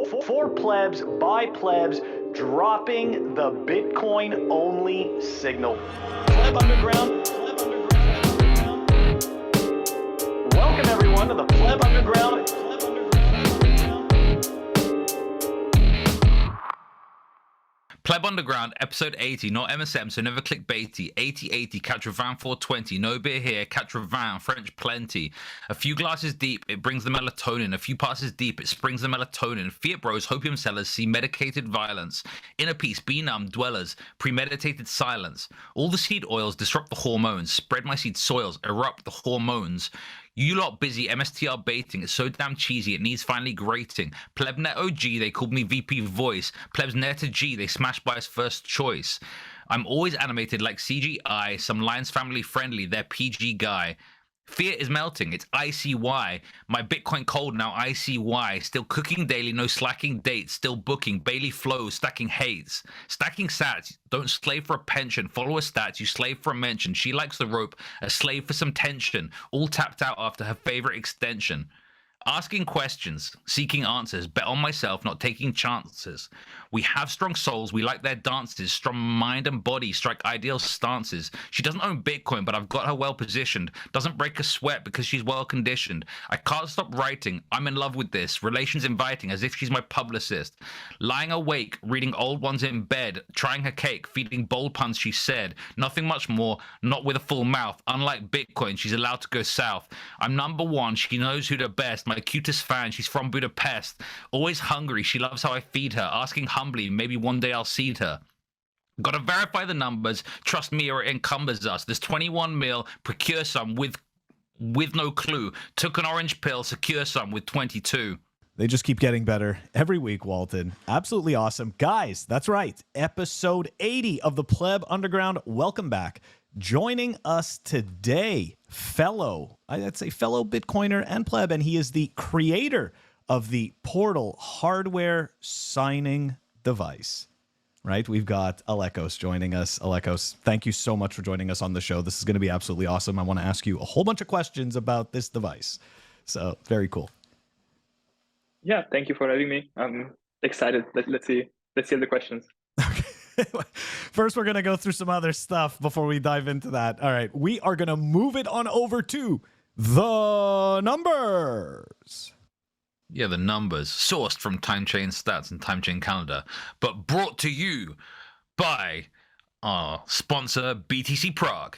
For plebs, by plebs, dropping the Bitcoin only signal. Pleb Underground. Welcome everyone to the Pleb Underground. Pleb Underground, episode 80, not MSM, so never click baity. 8080, catch a van 420, no beer here, catch a van, French plenty. A few glasses deep, it brings the melatonin. A few passes deep, it springs the melatonin. Fiat bros, hopium sellers, see medicated violence. Inner peace, be numb, dwellers, premeditated silence. All the seed oils disrupt the hormones, spread my seed soils, erupt the hormones. You lot busy MSTR baiting. It's so damn cheesy, it needs finally grating. Plebnet OG, they called me VP voice. Plebs net to G, they smashed by his first choice. I'm always animated like CGI. Some lines family friendly, they're PG guy. Fear is melting, it's ICY. My Bitcoin cold now, ICY. Still cooking daily, no slacking dates. Still booking, Bailey flows, stacking hates. Stacking sats, don't slave for a pension. Follow a stats, you slave for a mention. She likes the rope, a slave for some tension. All tapped out after her favorite extension. Asking questions, seeking answers. Bet on myself, not taking chances. We have strong souls, we like their dances. Strong mind and body, strike ideal stances. She doesn't own Bitcoin, but I've got her well positioned. Doesn't break a sweat because she's well conditioned. I can't stop writing, I'm in love with this. Relations inviting, as if she's my publicist. Lying awake, reading old ones in bed. Trying her cake, feeding bold puns she said. Nothing much more, not with a full mouth. Unlike Bitcoin, she's allowed to go south. I'm number one, she knows who the best. My cutest fan, she's from Budapest. Always hungry, she loves how I feed her. Asking humbly, maybe one day I'll seed her. Gotta verify the numbers, trust me or it encumbers us. There's 21 mil, procure some with no clue. Took an orange pill, secure some with 22. They just keep getting better every week, Walton. Absolutely awesome. Guys, that's right. Episode 80 of the Pleb Underground. Welcome back. Joining us today, I'd say fellow Bitcoiner and pleb, and he is the creator of the Portal hardware signing device, right? We've got Alekos joining us. Alekos, thank you so much for joining us on the show. This is going to be absolutely awesome. I want to ask you a whole bunch of questions about this device. So very cool. Yeah, thank you for having me. I'm excited. Let's see the questions. First, we're going to go through some other stuff before we dive into that. All right, we are going to move it on over to the numbers. Yeah, the numbers. Sourced from Time Chain Stats and Time Chain Calendar, but brought to you by our sponsor, BTC Prague.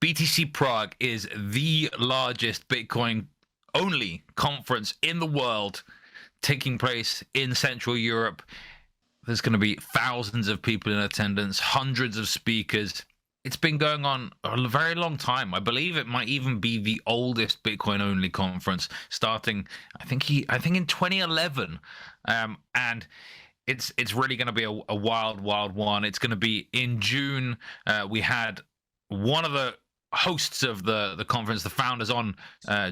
BTC Prague is the largest Bitcoin-only conference in the world, taking place in Central Europe. There's going to be thousands of people in attendance, hundreds of speakers. It's been going on a very long time. I believe it might even be the oldest Bitcoin-only conference, starting, I think in 2011. And it's really going to be a wild one. It's going to be in June. We had one of the hosts of the conference, the founders, on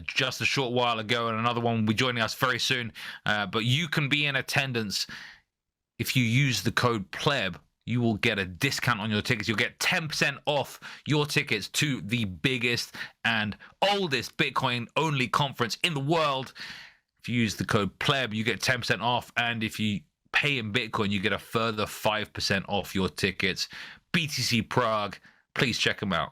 just a short while ago, and another one will be joining us very soon. But you can be in attendance. If you use the code PLEB, you will get a discount on your tickets. You'll get 10% off your tickets to the biggest and oldest Bitcoin-only conference in the world. If you use the code PLEB, you get 10% off. And if you pay in Bitcoin, you get a further 5% off your tickets. BTC Prague, please check them out.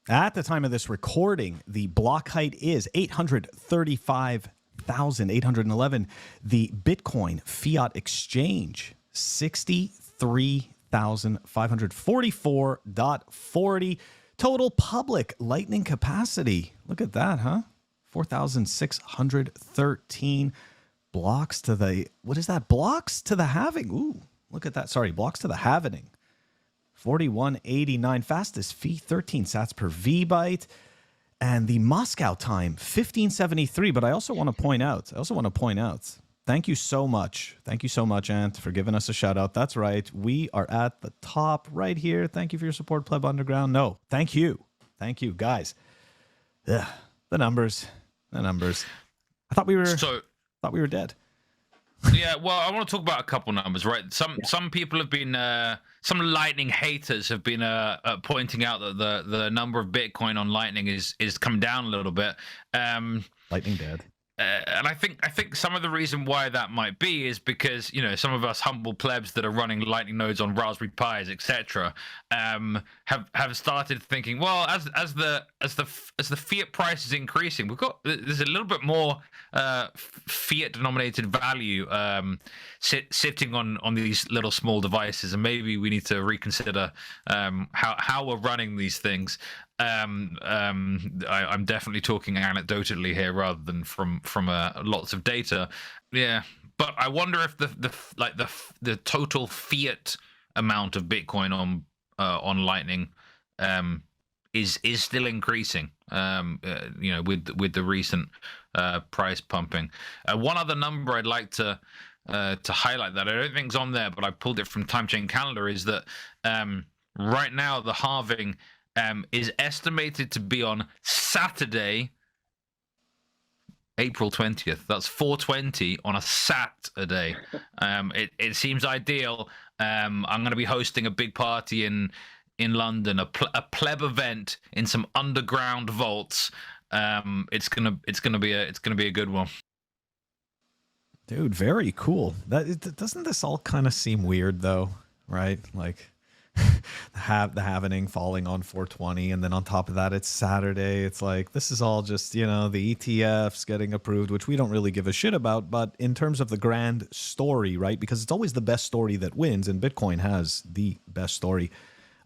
At the time of this recording, the block height is 835,811. The Bitcoin fiat exchange, 63,544.40. Total public lightning capacity. Look at that, huh? 4,613 blocks to the, what is that? Blocks to the halving. Ooh, look at that. Sorry, blocks to the halvening. 4189. Fastest fee, 13 sats per V-byte. And the Moscow time, 1573. But I also want to point out, thank you so much. Thank you so much, Ant, for giving us a shout out. That's right. We are at the top right here. Thank you for your support, Pleb Underground. No, thank you. Thank you, guys. Ugh, the numbers. I thought we were dead. Yeah, well, I want to talk about a couple numbers, right? Some people have been, some Lightning haters have been pointing out that the number of Bitcoin on Lightning is come down a little bit. Lightning dead. and I think some of the reason why that might be is because some of us humble plebs that are running Lightning nodes on Raspberry Pis, etc., have started thinking, well, as the fiat price is increasing, there's a little bit more fiat denominated value sitting on these little small devices, and maybe we need to reconsider how we're running these things. I'm definitely talking anecdotally here rather than from lots of data. Yeah, but I wonder if the total fiat amount of Bitcoin on Lightning is still increasing. With the recent price pumping. One other number I'd like to highlight that I don't think is on there, but I pulled it from Time Chain Calendar, is that right now the halving is estimated to be on Saturday, April 20th. That's 420 on a Saturday. It seems ideal. I'm going to be hosting a big party in London, a pleb event in some underground vaults. It's gonna be a good one. Dude, very cool. Doesn't this all kind of seem weird though, right? Like the halvening falling on 420, and then on top of that it's Saturday. It's like this is all just the ETFs getting approved, which we don't really give a shit about. But in terms of the grand story, right? Because it's always the best story that wins, and Bitcoin has the best story.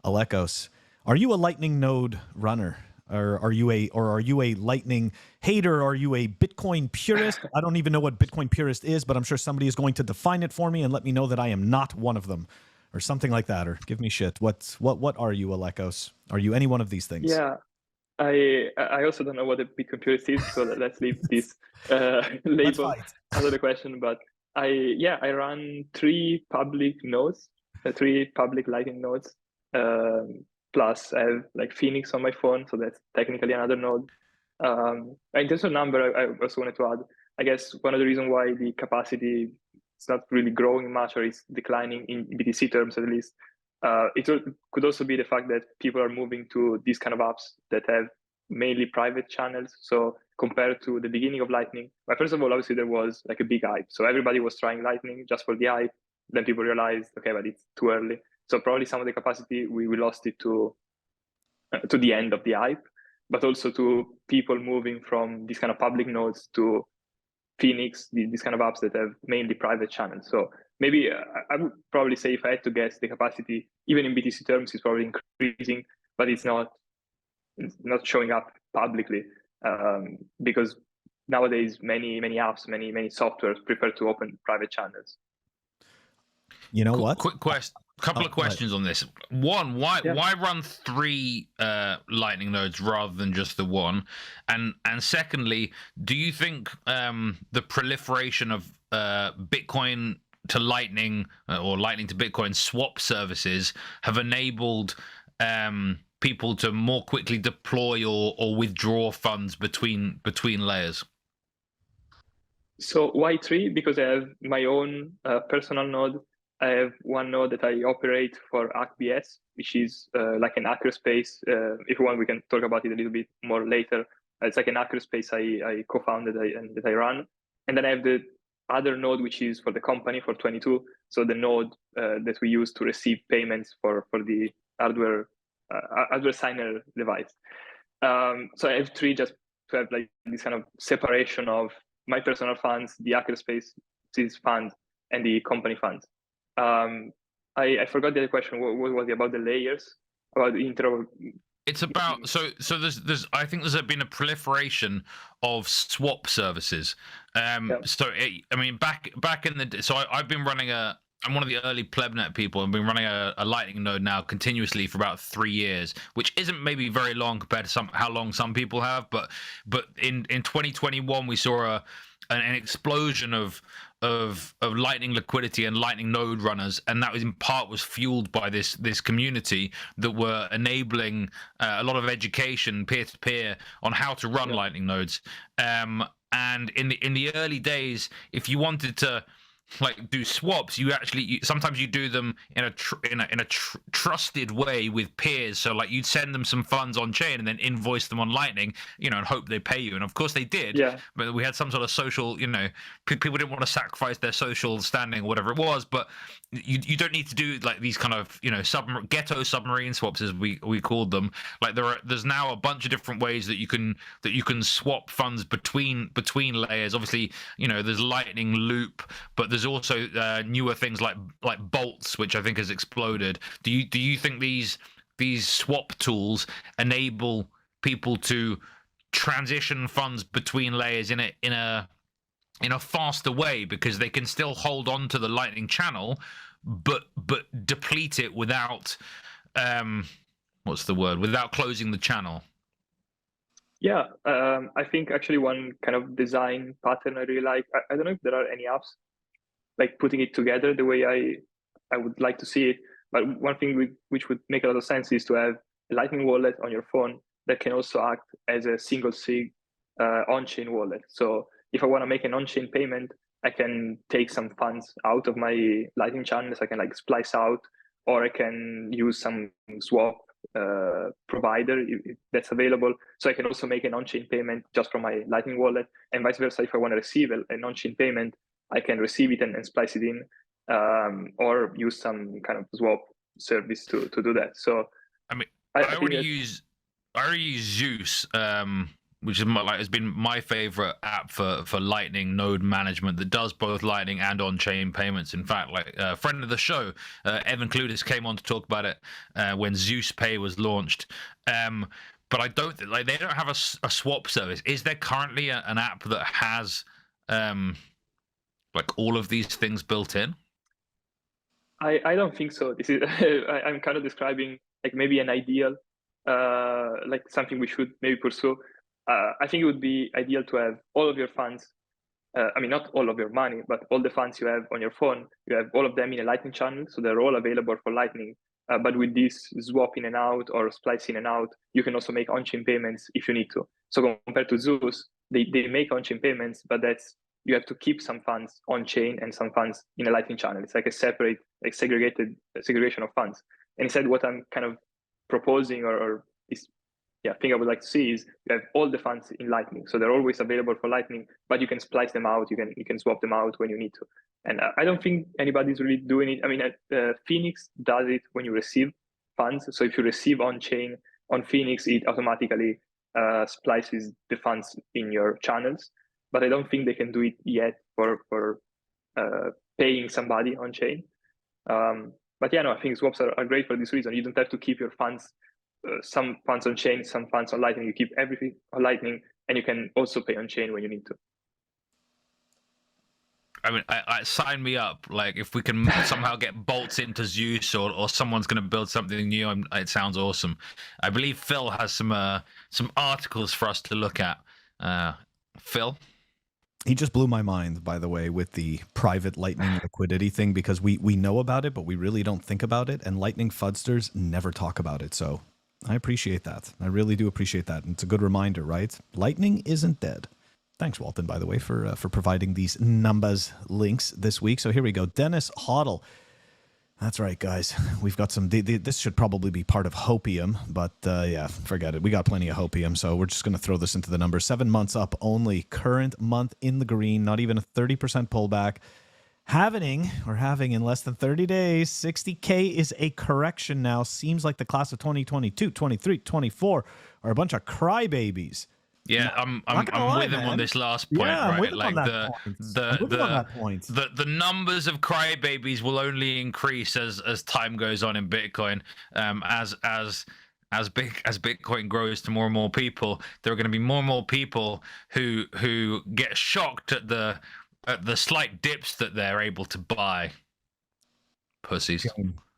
Alekos, are you a Lightning node runner? Or are you a Lightning hater? Are you a Bitcoin purist? I don't even know what Bitcoin purist is, but I'm sure somebody is going to define it for me and let me know that I am not one of them, or something like that, or give me shit. What are you, Alekos? Are you any one of these things? Yeah, I also don't know what a Bitcoin purist is, so let's leave this label out of the question. But I run 3 public nodes, 3 public Lightning nodes. Plus I have like Phoenix on my phone, so that's technically another node. In terms of number, I also wanted to add, I guess one of the reasons why the capacity is not really growing much, or is declining in BTC terms at least, it could also be the fact that people are moving to these kind of apps that have mainly private channels. So compared to the beginning of Lightning, but first of all, obviously there was like a big hype, so everybody was trying Lightning just for the hype. Then people realized, okay, but it's too early. So probably some of the capacity we lost it to the end of the hype, but also to people moving from these kind of public nodes to Phoenix, these kind of apps that have mainly private channels. So maybe I would probably say, if I had to guess, the capacity, even in BTC terms, is probably increasing, but it's not showing up publicly, because nowadays many apps, many softwares prefer to open private channels. You know what? Quick question. Couple of questions on this. One, why run 3 Lightning nodes rather than just the one? And secondly, do you think the proliferation of Bitcoin to Lightning or Lightning to Bitcoin swap services have enabled people to more quickly deploy or withdraw funds between layers? So why 3? Because I have my own personal node. I have one node that I operate for ACBS, which is like an hackerspace. If you want, we can talk about it a little bit more later. It's like an hackerspace I co-founded and that I run. And then I have the other node, which is for the company, for 22. So the node that we use to receive payments for the hardware signer device. So I have 3 just to have like this kind of separation of my personal funds, the hackerspace's funds, and the company funds. I forgot the other question. What was it about the layers? About the intro? It's about so there's I think there's been a proliferation of swap services. So I mean back in the so I've been running I'm one of the early plebnet people. I've been running a Lightning node now continuously for about 3 years, which isn't maybe very long compared to how long some people have. But in 2021 we saw an explosion of Lightning liquidity and Lightning node runners, and that was in part fueled by this community that were enabling a lot of education peer to peer on how to run Lightning nodes. And in the early days, if you wanted to like do swaps, sometimes you do them in a trusted way with peers. So like you'd send them some funds on chain and then invoice them on Lightning, and hope they pay you. And of course they did. Yeah. But we had some sort of social, people didn't want to sacrifice their social standing or whatever it was. But you don't need to do like these kind of ghetto submarine swaps, as we called them. Like there's now a bunch of different ways that you can swap funds between layers. Obviously, there's Lightning Loop, but there's also newer things like bolts, which I think has exploded. Do you think these swap tools enable people to transition funds between layers in a faster way, because they can still hold on to the Lightning channel, but deplete it without without closing the channel? Yeah, I think actually one kind of design pattern I really like. I don't know if there are any apps like putting it together the way I would like to see it. But one thing which would make a lot of sense is to have a Lightning wallet on your phone that can also act as a single sig on-chain wallet. So if I want to make an on-chain payment, I can take some funds out of my Lightning channels. I can like splice out, or I can use some swap provider if that's available. So I can also make an on-chain payment just from my Lightning wallet, and vice versa. If I want to receive an on-chain payment, I can receive it and splice it in, or use some kind of swap service to do that. So I mean, I already use Zeus, which is has been my favorite app for Lightning node management that does both Lightning and on-chain payments. In fact, like a friend of the show, Evan Cludis, came on to talk about it when Zeus Pay was launched. But I don't think they don't have a swap service. Is there currently an app that has like all of these things built in? I don't think so. This is I'm kind of describing like maybe an ideal, like something we should maybe pursue. I think it would be ideal to have all of your funds. I mean, not all of your money, but all the funds you have on your phone, you have all of them in a Lightning channel, so they're all available for Lightning. But with this swap in and out or splice in and out, you can also make on-chain payments if you need to. So compared to Zeus, they make on-chain payments, but you have to keep some funds on-chain and some funds in a Lightning channel. It's like a separate, like segregation of funds. And instead, what I'm kind of proposing or thing I would like to see is you have all the funds in Lightning, so they're always available for Lightning, but you can splice them out. You can swap them out when you need to. And I don't think anybody's really doing it. I mean, Phoenix does it when you receive funds. So if you receive on-chain on Phoenix, it automatically splices the funds in your channels. But I don't think they can do it yet for paying somebody on-chain. But yeah, no, I think swaps are great for this reason. You don't have to keep your funds. Some funds on chain, some funds on Lightning. You keep everything on Lightning, and you can also pay on chain when you need to. I mean, I sign me up. Like, if we can somehow get bolts into Zeus, or someone's going to build something new, it sounds awesome. I believe Phil has some articles for us to look at. Phil? He just blew my mind, by the way, with the private Lightning liquidity thing, because we know about it, but we really don't think about it, and Lightning fudsters never talk about it. So I appreciate that. I really do appreciate that. And it's a good reminder, right? Lightning isn't dead. Thanks, Walton, by the way, for providing these numbers links this week. So here we go. Dennis Hoddle. That's right, guys. We've got some... This should probably be part of Hopium, but yeah, forget it. We got plenty of Hopium, so we're just going to throw this into the numbers. 7 months up only. Current month in the green. Not even a 30% pullback. Having in less than 30 days, 60K is a correction now. Seems like the class of 2022, 23, 24 are a bunch of crybabies. Yeah, I'm with him on this last point. Yeah, right? I'm with him like on that point. The numbers of crybabies will only increase as time goes on in Bitcoin. As Bitcoin grows to more and more people, there are going to be more and more people who get shocked at the slight dips that they're able to buy. Pussies.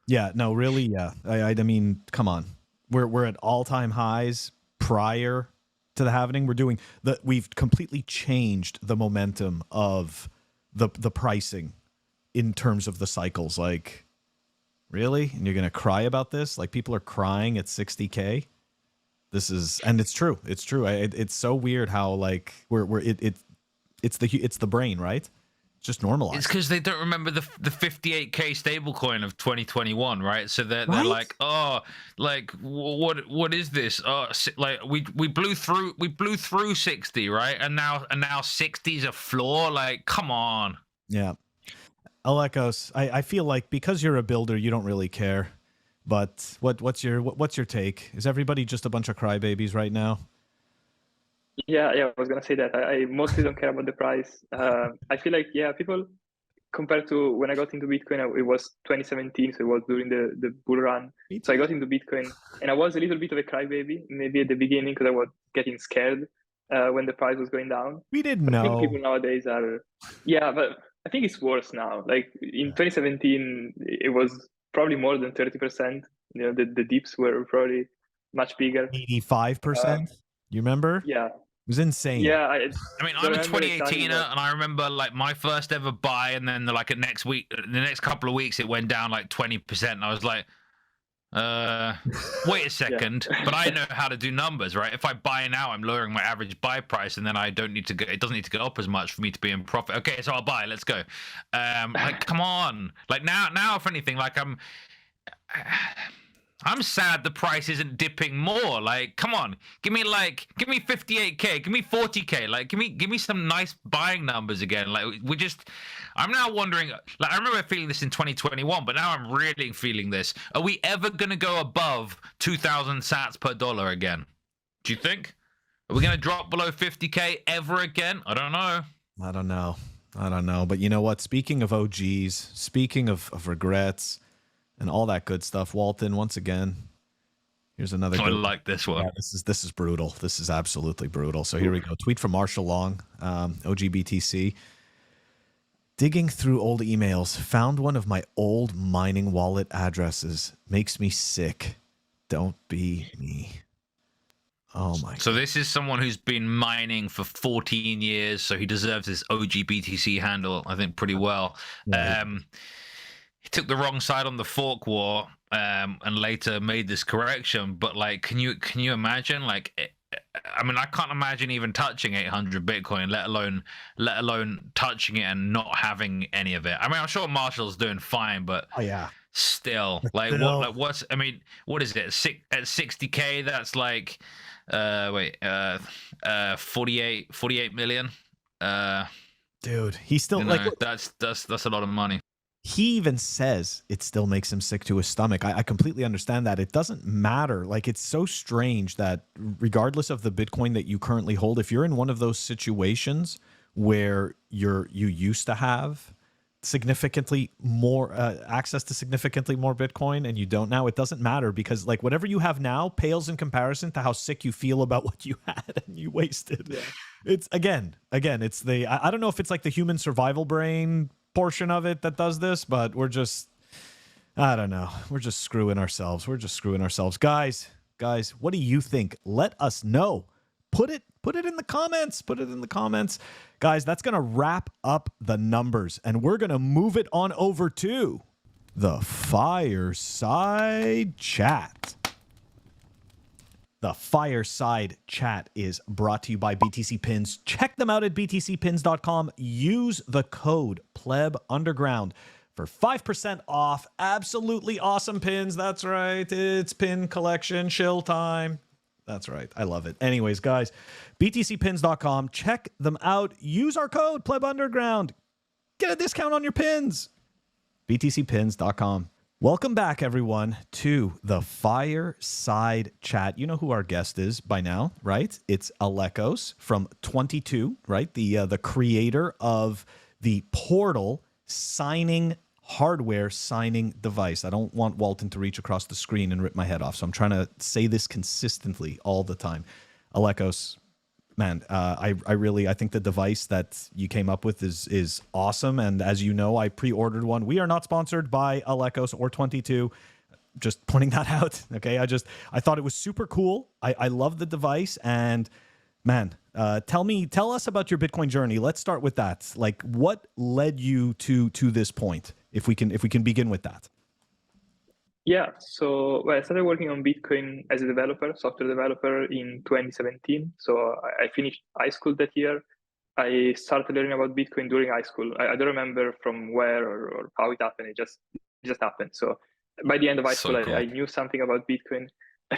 Yeah, no, really, yeah. I mean, come on. We're at all-time highs prior to the halving. We've completely changed the momentum of the pricing in terms of the cycles. Like, really? And you're going to cry about this? Like, people are crying at 60K? And it's true. It's true. It's so weird how, like, it's the brain, right? just normalized. It's because they don't remember the 58K stablecoin of 2021, right? So they're Right? like, oh, like what is this? Oh, like we blew through 60, right? And now 60 is a floor. Like, come on. Yeah. Alekos, I feel like because you're a builder, you don't really care. But what's your take? Is everybody just a bunch of crybabies right now? Yeah, I was gonna say that. I mostly don't care about the price. I feel like people compared to when I got into Bitcoin, it was 2017, so it was during the bull run. So I got into Bitcoin, and I was a little bit of a crybaby, maybe at the beginning, because I was getting scared when the price was going down. We didn't But I know. think people nowadays are, but I think it's worse now. Like in 2017, it was probably more than 30%. You know, the dips were probably much bigger. 85%. You remember? Yeah. It was insane. Yeah, I mean, I'm a 2018er, and I remember like my first ever buy, and then like the next couple of weeks, it went down like 20%. And I was like, wait a second, but I know how to do numbers, right? If I buy now, I'm lowering my average buy price, and then I don't need to go. It doesn't need to go up as much for me to be in profit. Okay, so I'll buy. Let's go. Like, come on. Like now, if anything, like I'm sad the price isn't dipping more. Like, come on, give me 58K, give me 40K, like give me some nice buying numbers again. Like I'm now wondering, like I remember feeling this in 2021, but now I'm really feeling this. Are we ever gonna go above 2,000 sats per dollar again? Do you think? Are we gonna drop below 50K ever again? I don't know. I don't know. But you know what? Speaking of OGs, speaking of regrets, and all that good stuff. Walton, once again, here's another. I like this one. Yeah, this is brutal. This is absolutely brutal. So here we go. Tweet from Marshall Long, OGBTC. Digging through old emails, found one of my old mining wallet addresses. Makes me sick. Don't be me. Oh my. So this is someone who's been mining for 14 years, so he deserves this OGBTC handle, I think, pretty well. Yeah. He took the wrong side on the fork war, and later made this correction. But like, can you imagine? Like, I mean, I can't imagine even touching 800 Bitcoin, let alone touching it and not having any of it. I mean, I'm sure Marshall's doing fine, but still, like, what is it? At 60K, that's like, 48 million. Dude, he's still that's a lot of money. He even says it still makes him sick to his stomach. I completely understand that. It doesn't matter. Like, it's so strange that regardless of the Bitcoin that you currently hold, if you're in one of those situations where you used to have significantly more access to significantly more Bitcoin and you don't now, it doesn't matter, because like whatever you have now pales in comparison to how sick you feel about what you had and you wasted. Yeah. It's again, it's the, I don't know if it's like the human survival brain portion of it that does this, but we're just, I don't know. We're just screwing ourselves. Guys, what do you think? Let us know. Put it in the comments. Guys, that's going to wrap up the numbers, and we're going to move it on over to the Fireside Chat. The Fireside Chat is brought to you by BTC Pins. Check them out at btcpins.com. Use the code PlebUnderground for 5% off. Absolutely awesome pins. That's right. It's pin collection shill time. That's right. I love it. Anyways, guys, btcpins.com. Check them out. Use our code PlebUnderground. Get a discount on your pins. btcpins.com. Welcome back, everyone, to the Fireside Chat. You know who our guest is by now, right? It's Alekos from 22, right? The creator of the Portal hardware signing device. I don't want Walton to reach across the screen and rip my head off, so I'm trying to say this consistently all the time. Alekos, man, I think the device that you came up with is awesome. And as you know, I pre-ordered one. We are not sponsored by Alekos or 22. Just pointing that out. Okay. I thought it was super cool. I love the device. And man, tell us about your Bitcoin journey. Let's start with that. Like, what led you to this point? If we can begin with that. Yeah, so I started working on Bitcoin as a developer, software developer in 2017. So I finished high school that year. I started learning about Bitcoin during high school. I don't remember from where or how it happened. It just happened. So by the end of high school, cool. I knew something about Bitcoin,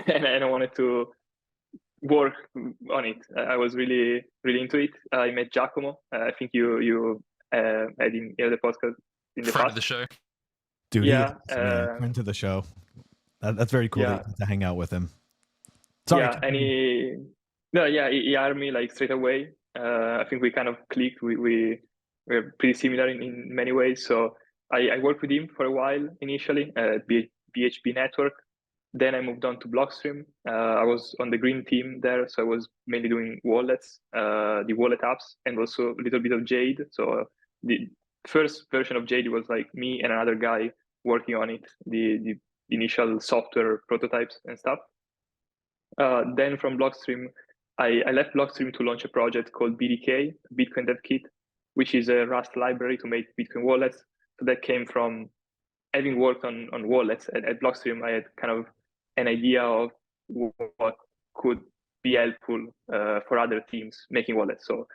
and I wanted to work on it. I was really into it. I met Giacomo. I think you had him here the podcast in the Friend past. of the show. Dude, Yeah, friend to the show. That's very cool that you got to hang out with him. Sorry. Yeah, and he hired me like straight away. I think we kind of clicked. We're pretty similar in many ways. So I worked with him for a while initially at BHB Network. Then I moved on to Blockstream. I was on the green team there, so I was mainly doing wallets, the wallet apps, and also a little bit of Jade. So the first version of Jade was like me and another guy working on it, the initial software prototypes and stuff. Then from Blockstream, I left Blockstream to launch a project called BDK, Bitcoin Dev Kit, which is a Rust library to make Bitcoin wallets. So that came from having worked on wallets at Blockstream. I had kind of an idea of what could be helpful for other teams making wallets. So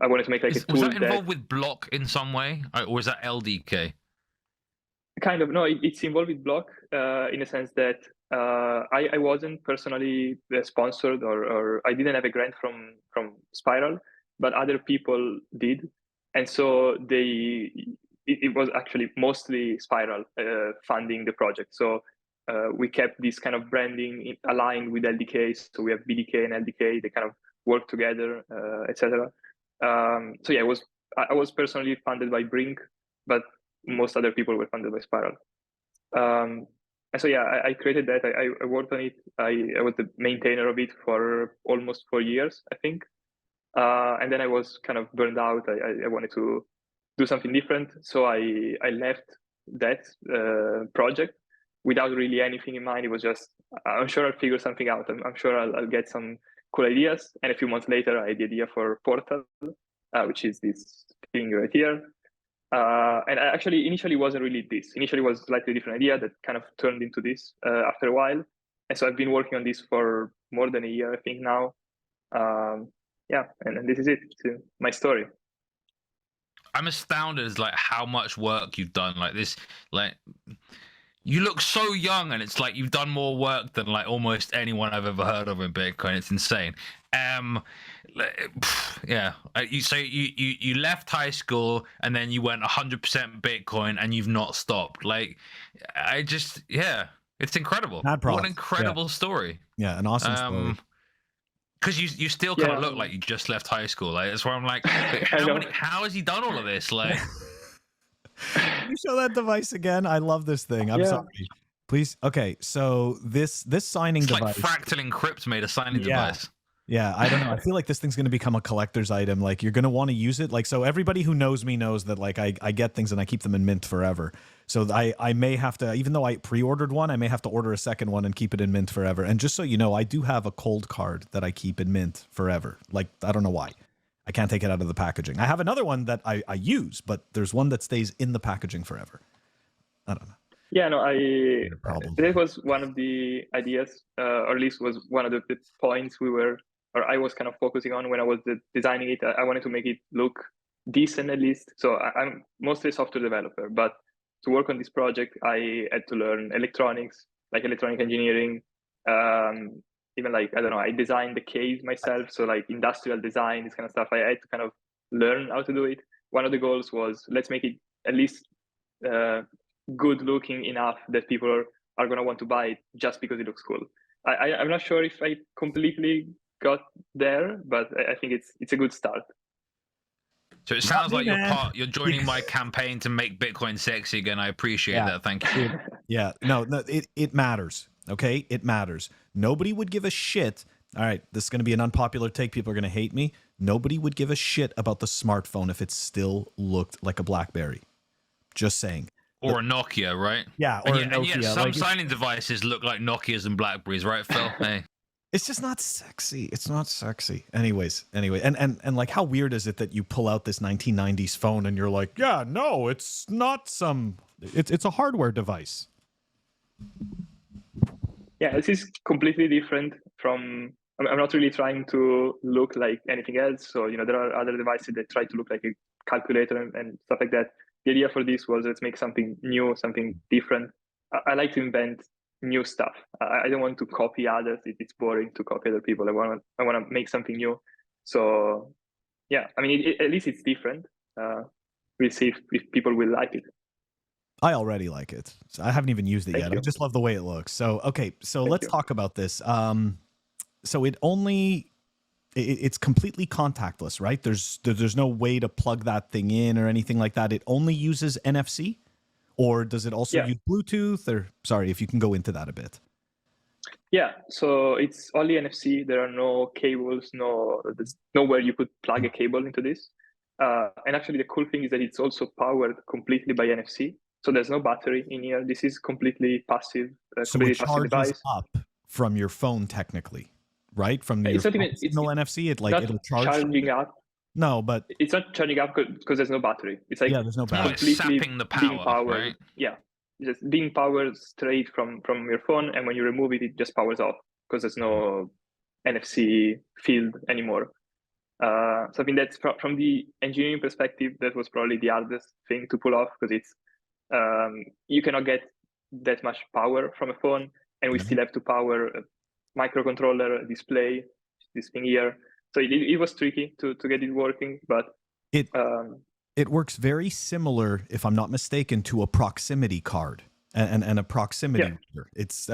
I wanted to make like a tool. Was that involved with Block in some way, or was that LDK? Kind of. No, it's involved with Block in a sense that I wasn't personally sponsored or I didn't have a grant from Spiral, but other people did, and so it was actually mostly Spiral funding the project. So we kept this kind of branding aligned with LDK. So we have BDK and LDK. They kind of work together, etc. So yeah, I was personally funded by Brink, but most other people were funded by Spiral. And so yeah, I created that. I worked on it. I was the maintainer of it for almost 4 years, I think. And then I was kind of burned out. I wanted to do something different, so I left that project without really anything in mind. It was just, I'm sure I'll figure something out. I'm sure I'll get some cool ideas. And a few months later, I had the idea for Portal, which is this thing right here. And I actually initially wasn't really this. Initially was a slightly different idea that kind of turned into this after a while. And so I've been working on this for more than a year, I think now. Yeah, and this is it. It's my story. I'm astounded as like how much work you've done. Like this, like you look so young, and it's like you've done more work than like almost anyone I've ever heard of in Bitcoin. It's insane. Yeah. So you left high school and then you went 100% Bitcoin, and you've not stopped. Like, it's incredible. What an incredible story. Yeah, an awesome story. Because you still kind of look like you just left high school. Like, that's where I'm like, how has he done all of this? Like, can you show that device again? I love this thing. I'm sorry. Please. Okay, so this signing device. Like Fractal Encrypt made a signing device. Yeah, I don't know. I feel like this thing's going to become a collector's item. Like, you're going to want to use it. Like, so everybody who knows me knows that like I get things and I keep them in mint forever. So I may have to, even though I pre-ordered one, I may have to order a second one and keep it in mint forever. And just so you know, I do have a cold card that I keep in mint forever. Like, I don't know why. I can't take it out of the packaging. I have another one that I use, but there's one that stays in the packaging forever. I don't know. Yeah, no, that was one of the ideas, or at least was one of the points I was kind of focusing on when I was designing it. I wanted to make it look decent at least. So I'm mostly a software developer, but to work on this project, I had to learn electronics, like electronic engineering, even like, I don't know, I designed the case myself. So like industrial design, this kind of stuff, I had to kind of learn how to do it. One of the goals was, let's make it at least good looking enough that people are going to want to buy it just because it looks cool. I'm not sure if I completely got there, but I think it's a good start. So it sounds like you're joining my campaign to make Bitcoin sexy again. I appreciate that. Thank you. Yeah, no, it matters. Okay, it matters. Nobody would give a shit. All right, this is going to be an unpopular take. People are going to hate me. Nobody would give a shit about the smartphone if it still looked like a BlackBerry. Just saying. Or a Nokia, right? Yeah, or a Nokia. And yet some signing devices look like Nokias and BlackBerries, right, Phil? Hey. It's just not sexy. It's not sexy. Anyway, and like, how weird is it that you pull out this 1990s phone and you're like, yeah, no, it's not it's a hardware device. Yeah, this is completely different from I'm not really trying to look like anything else. So, there are other devices that try to look like a calculator and stuff like that. The idea for this was let's make something new, something different. I like to invent new stuff. I don't want to copy others. It's boring to copy other people. I want to make something new. So, yeah, I mean, at least it's different. We'll see if people will like it. I already like it. So I haven't even used it Thank yet. you. I just love the way it looks. So, okay, so Thank let's you. talk about this. So it's completely contactless, right? There's no way to plug that thing in or anything like that. It only uses NFC, or does it also use Bluetooth? Or sorry, if you can go into that a bit. Yeah, so it's only NFC. There are no cables, there's nowhere you could plug a cable into this. And actually, the cool thing is that it's also powered completely by NFC. So there's no battery in here. This is completely passive, So completely it passive charges device. up from your phone, technically, right? From your It's not even phone signal NFC, it'll charge. charging up. No, but it's not charging up because there's no battery. It's like there's no battery. It's sapping the power, being powered. right? Yeah, just being powered straight from your phone, and when you remove it, it just powers off because there's no NFC field anymore. So I think that's from the engineering perspective, that was probably the hardest thing to pull off because it's you cannot get that much power from a phone, and we still have to power a microcontroller, a display, this thing here. So it was tricky to get it working, but it works very similar, if I'm not mistaken, to a proximity card and a proximity reader. That's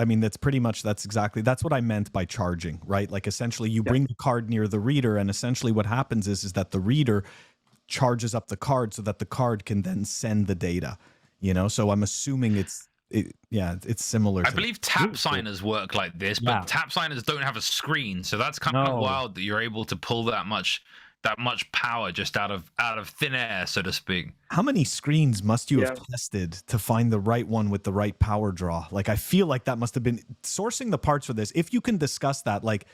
what I meant by charging, right? Like essentially you bring the card near the reader, and essentially what happens is that the reader charges up the card so that the card can then send the data, So I'm assuming it's similar. I believe tap signers work like this, but tap signers don't have a screen, so that's kind of wild that you're able to pull that much power just out of thin air, so to speak. How many screens must you have tested to find the right one with the right power draw? Like, I feel like that must have been sourcing the parts for this. If you can discuss that, like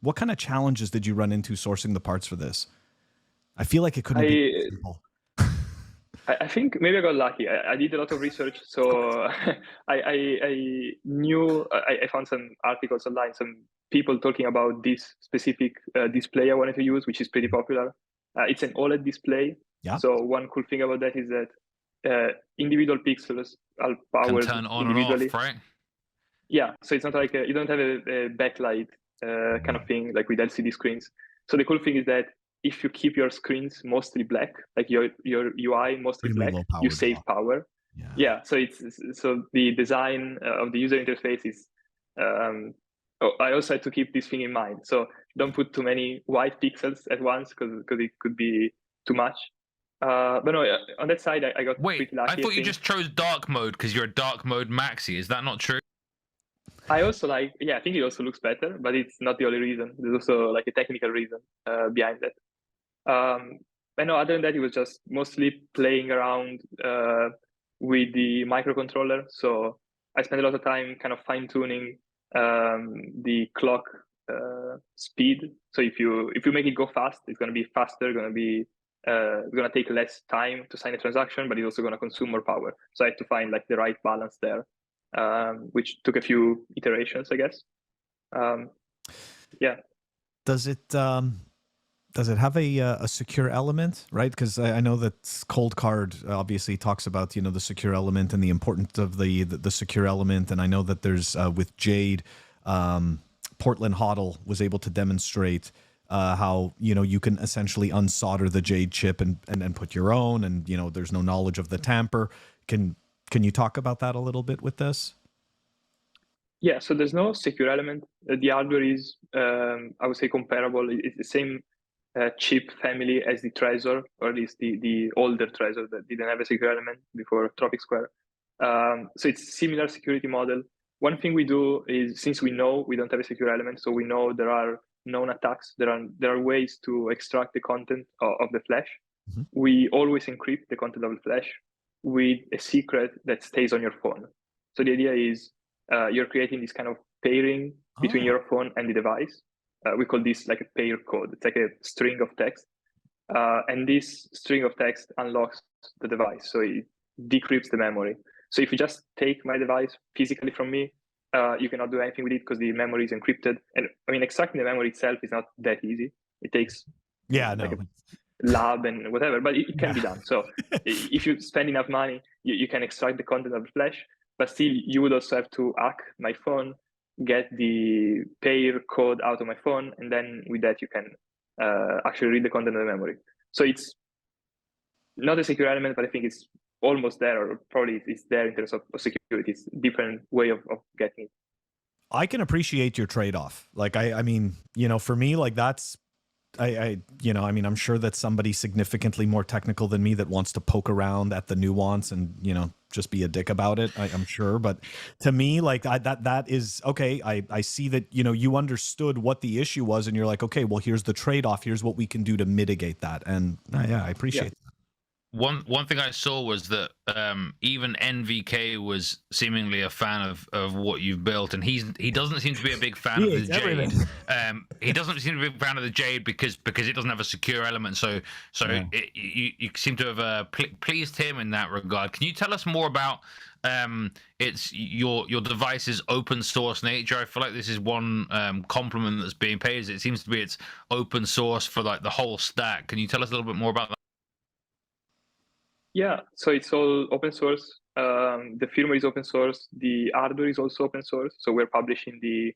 what kind of challenges did you run into sourcing the parts for this? I feel like it couldn't be simple. I think maybe I got lucky. I did a lot of research, so I knew I found some articles online, some people talking about this specific display I wanted to use, which is pretty popular. It's an OLED display. Yeah. So one cool thing about that is that individual pixels are powered can turn on individually. and off, right? Yeah. So it's not like you don't have a backlight kind of thing like with LCD screens. So the cool thing is that if you keep your screens mostly black, like your UI mostly black, you save power. Yeah. So the design of the user interface is. I also had to keep this thing in mind. So don't put too many white pixels at once because it could be too much. But no, on that side, I got pretty lucky. I thought you just chose dark mode because you're a dark mode maxi. Is that not true? I also I think it also looks better, but it's not the only reason. There's also like a technical reason behind that. But no, other than that, it was just mostly playing around with the microcontroller. So I spent a lot of time kind of fine tuning the clock speed. So if you make it go fast, it's going to be faster. It's going to take less time to sign a transaction, but it's also going to consume more power. So I had to find like the right balance there, which took a few iterations, I guess. Yeah. Does it have a secure element, right? Because I know that Cold Card obviously talks about the secure element and the importance of the secure element, and I know that there's with Jade, Portland Hoddle was able to demonstrate how you can essentially unsolder the Jade chip and put your own, and there's no knowledge of the tamper. Can you talk about that a little bit with this? Yeah, so there's no secure element. The hardware is, I would say, comparable. It's the same chip family as the Trezor, or at least the older Trezor that didn't have a secure element before Tropic Square. So it's similar security model. One thing we do is, since we know we don't have a secure element, so we know there are known attacks, there are ways to extract the content of the flash. Mm-hmm. We always encrypt the content of the flash with a secret that stays on your phone. So the idea is you're creating this kind of pairing between your phone and the device. We call this like a pair code. It's like a string of text. And this string of text unlocks the device. So it decrypts the memory. So if you just take my device physically from me, you cannot do anything with it because the memory is encrypted. And I mean, extracting the memory itself is not that easy. It takes like a lab and whatever, but it can be done. So if you spend enough money, you can extract the content of the flash, but still you would also have to hack my phone, get the pair code out of my phone, and then with that you can actually read the content of the memory. So it's not a secure element, but I think it's almost there, or probably it's there in terms of security. It's a different way of getting it. I can appreciate your trade-off. Like, I mean, you know, for me, like that's, you know, I mean, I'm sure that somebody significantly more technical than me that wants to poke around at the nuance and, you know, just be a dick about it. I'm sure. But to me, like that is okay. I see that, you know, you understood what the issue was and you're like, okay, well, here's the trade-off. Here's what we can do to mitigate that. And yeah, I appreciate that. One thing I saw was that even NVK was seemingly a fan of what you've built, and he doesn't seem to be a big fan of the Jade. He doesn't seem to be a big fan of the Jade because it doesn't have a secure element. So yeah. You seem to have pleased him in that regard. Can you tell us more about it's your device's open source nature? I feel like this is one compliment that's being paid. Is it seems to be it's open source for like the whole stack. Can you tell us a little bit more about that? Yeah, so it's all open source. The firmware is open source. The hardware is also open source. So we're publishing the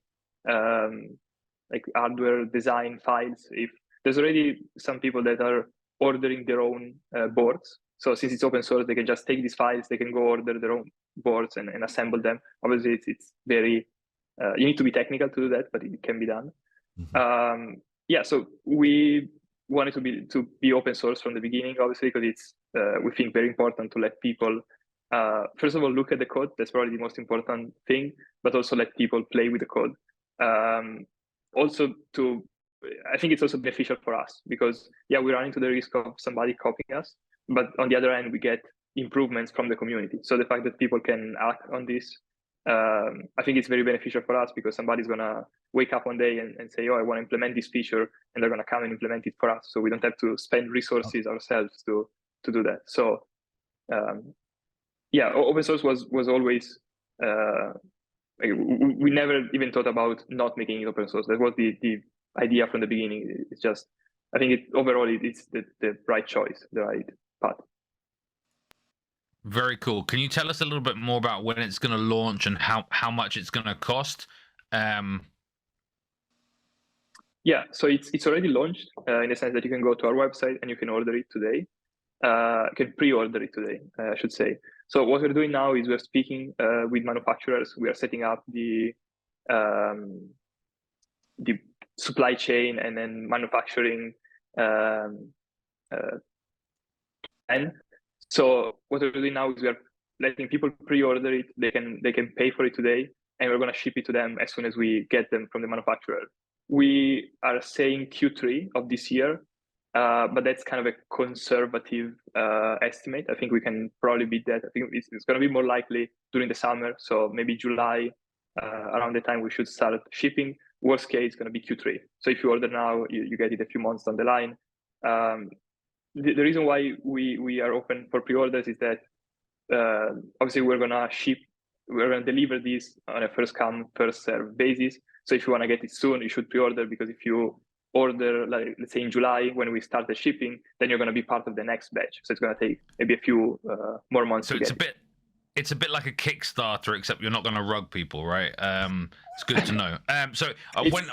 like hardware design files. If there's already some people that are ordering their own boards. So since it's open source, they can just take these files. They can go order their own boards and assemble them. Obviously, it's very you need to be technical to do that, but it can be done. Mm-hmm. Yeah, so we wanted to be open source from the beginning, obviously, because it's we think very important to let people first of all look at the code. That's probably the most important thing, but also let people play with the code. Also, I think it's also beneficial for us because yeah, we run into the risk of somebody copying us, but on the other hand, we get improvements from the community. So the fact that people can act on this, I think it's very beneficial for us because somebody's gonna wake up one day and say, oh, I want to implement this feature, and they're gonna come and implement it for us. So we don't have to spend resources ourselves to do that. So yeah, open source was always we never even thought about not making it open source. That was the idea from the beginning. It's just I think overall it's the right choice, the right path. Very cool. Can you tell us a little bit more about when it's going to launch and how much it's going to cost? Yeah, so it's already launched in the sense that you can go to our website and you can order it today. You can pre-order it today, I should say. So what we're doing now is we're speaking with manufacturers. We are setting up the supply chain and then manufacturing and so what we're doing now is we are letting people pre-order it. They can pay for it today, and we're going to ship it to them as soon as we get them from the manufacturer. We are saying Q3 of this year, but that's kind of a conservative estimate. I think we can probably beat that. I think it's going to be more likely during the summer, so maybe July, around the time we should start shipping. Worst case, it's going to be Q3. So if you order now, you get it a few months down the line. The reason why we are open for pre-orders is that obviously we're going to deliver these on a first come, first serve basis. So if you want to get it soon, you should pre-order, because if you order, like, let's say in July when we start the shipping, then you're going to be part of the next batch. So it's going to take maybe a few more months. So it's a bit like a Kickstarter, except you're not going to rug people, right? It's good to know. When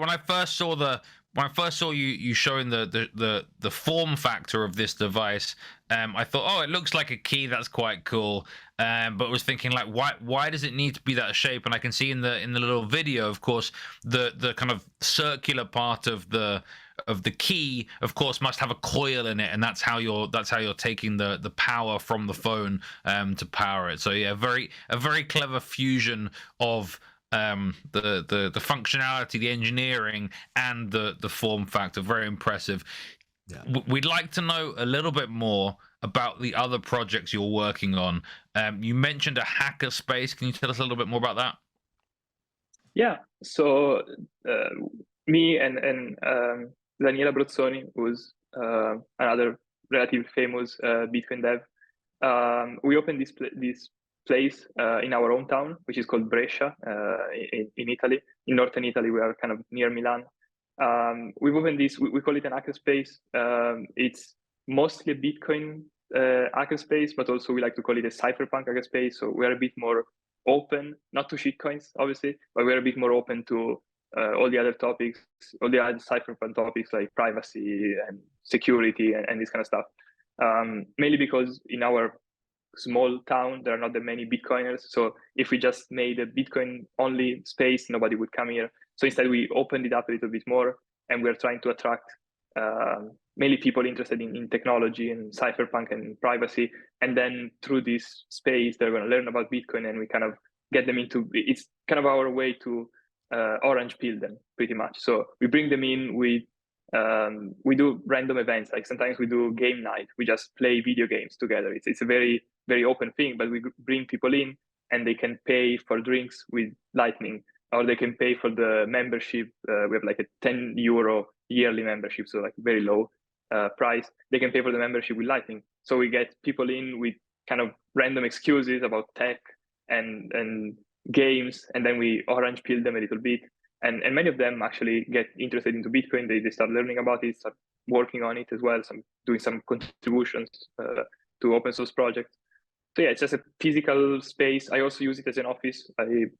I first saw you showing the form factor of this device, I thought, oh, it looks like a key. That's quite cool. But was thinking, like, why does it need to be that shape? And I can see in the little video, of course, the kind of circular part of the key, of course, must have a coil in it, and that's how you're taking the power from the phone to power it. So yeah, a very clever fusion of the functionality, the engineering, and the form factor. Very impressive. Yeah. We'd like to know a little bit more about the other projects you're working on. You mentioned a hacker space. Can you tell us a little bit more about that? Yeah. So me and Daniela Brozzoni, who's another relatively famous Bitcoin dev, we opened this place in our own town, which is called Brescia in Italy, in northern Italy. We are kind of near Milan. We've opened this, we call it an hackerspace. It's mostly a Bitcoin hackerspace, but also we like to call it a cypherpunk hackerspace. So we're a bit more open, not to shitcoins, obviously, but we're a bit more open to all the other topics, all the other cypherpunk topics like privacy and security and this kind of stuff. Mainly because in our small town, there are not that many Bitcoiners. So if we just made a Bitcoin only space, nobody would come here. So instead we opened it up a little bit more, and we're trying to attract mainly people interested in technology and cypherpunk and privacy. And then through this space, they're going to learn about Bitcoin, and we kind of get them into, it's kind of our way to orange pill them pretty much. So we bring them in with, we do random events. Like sometimes we do game night. We just play video games together. It's a very, very open thing, but we bring people in and they can pay for drinks with Lightning, or they can pay for the membership. We have like a 10 euro yearly membership, so like very low price. They can pay for the membership with Lightning. So we get people in with kind of random excuses about tech and games, and then we orange pill them a little bit. And many of them actually get interested into Bitcoin. They start learning about it, start working on it as well, doing some contributions to open source projects. So yeah, it's just a physical space. I also use it as an office.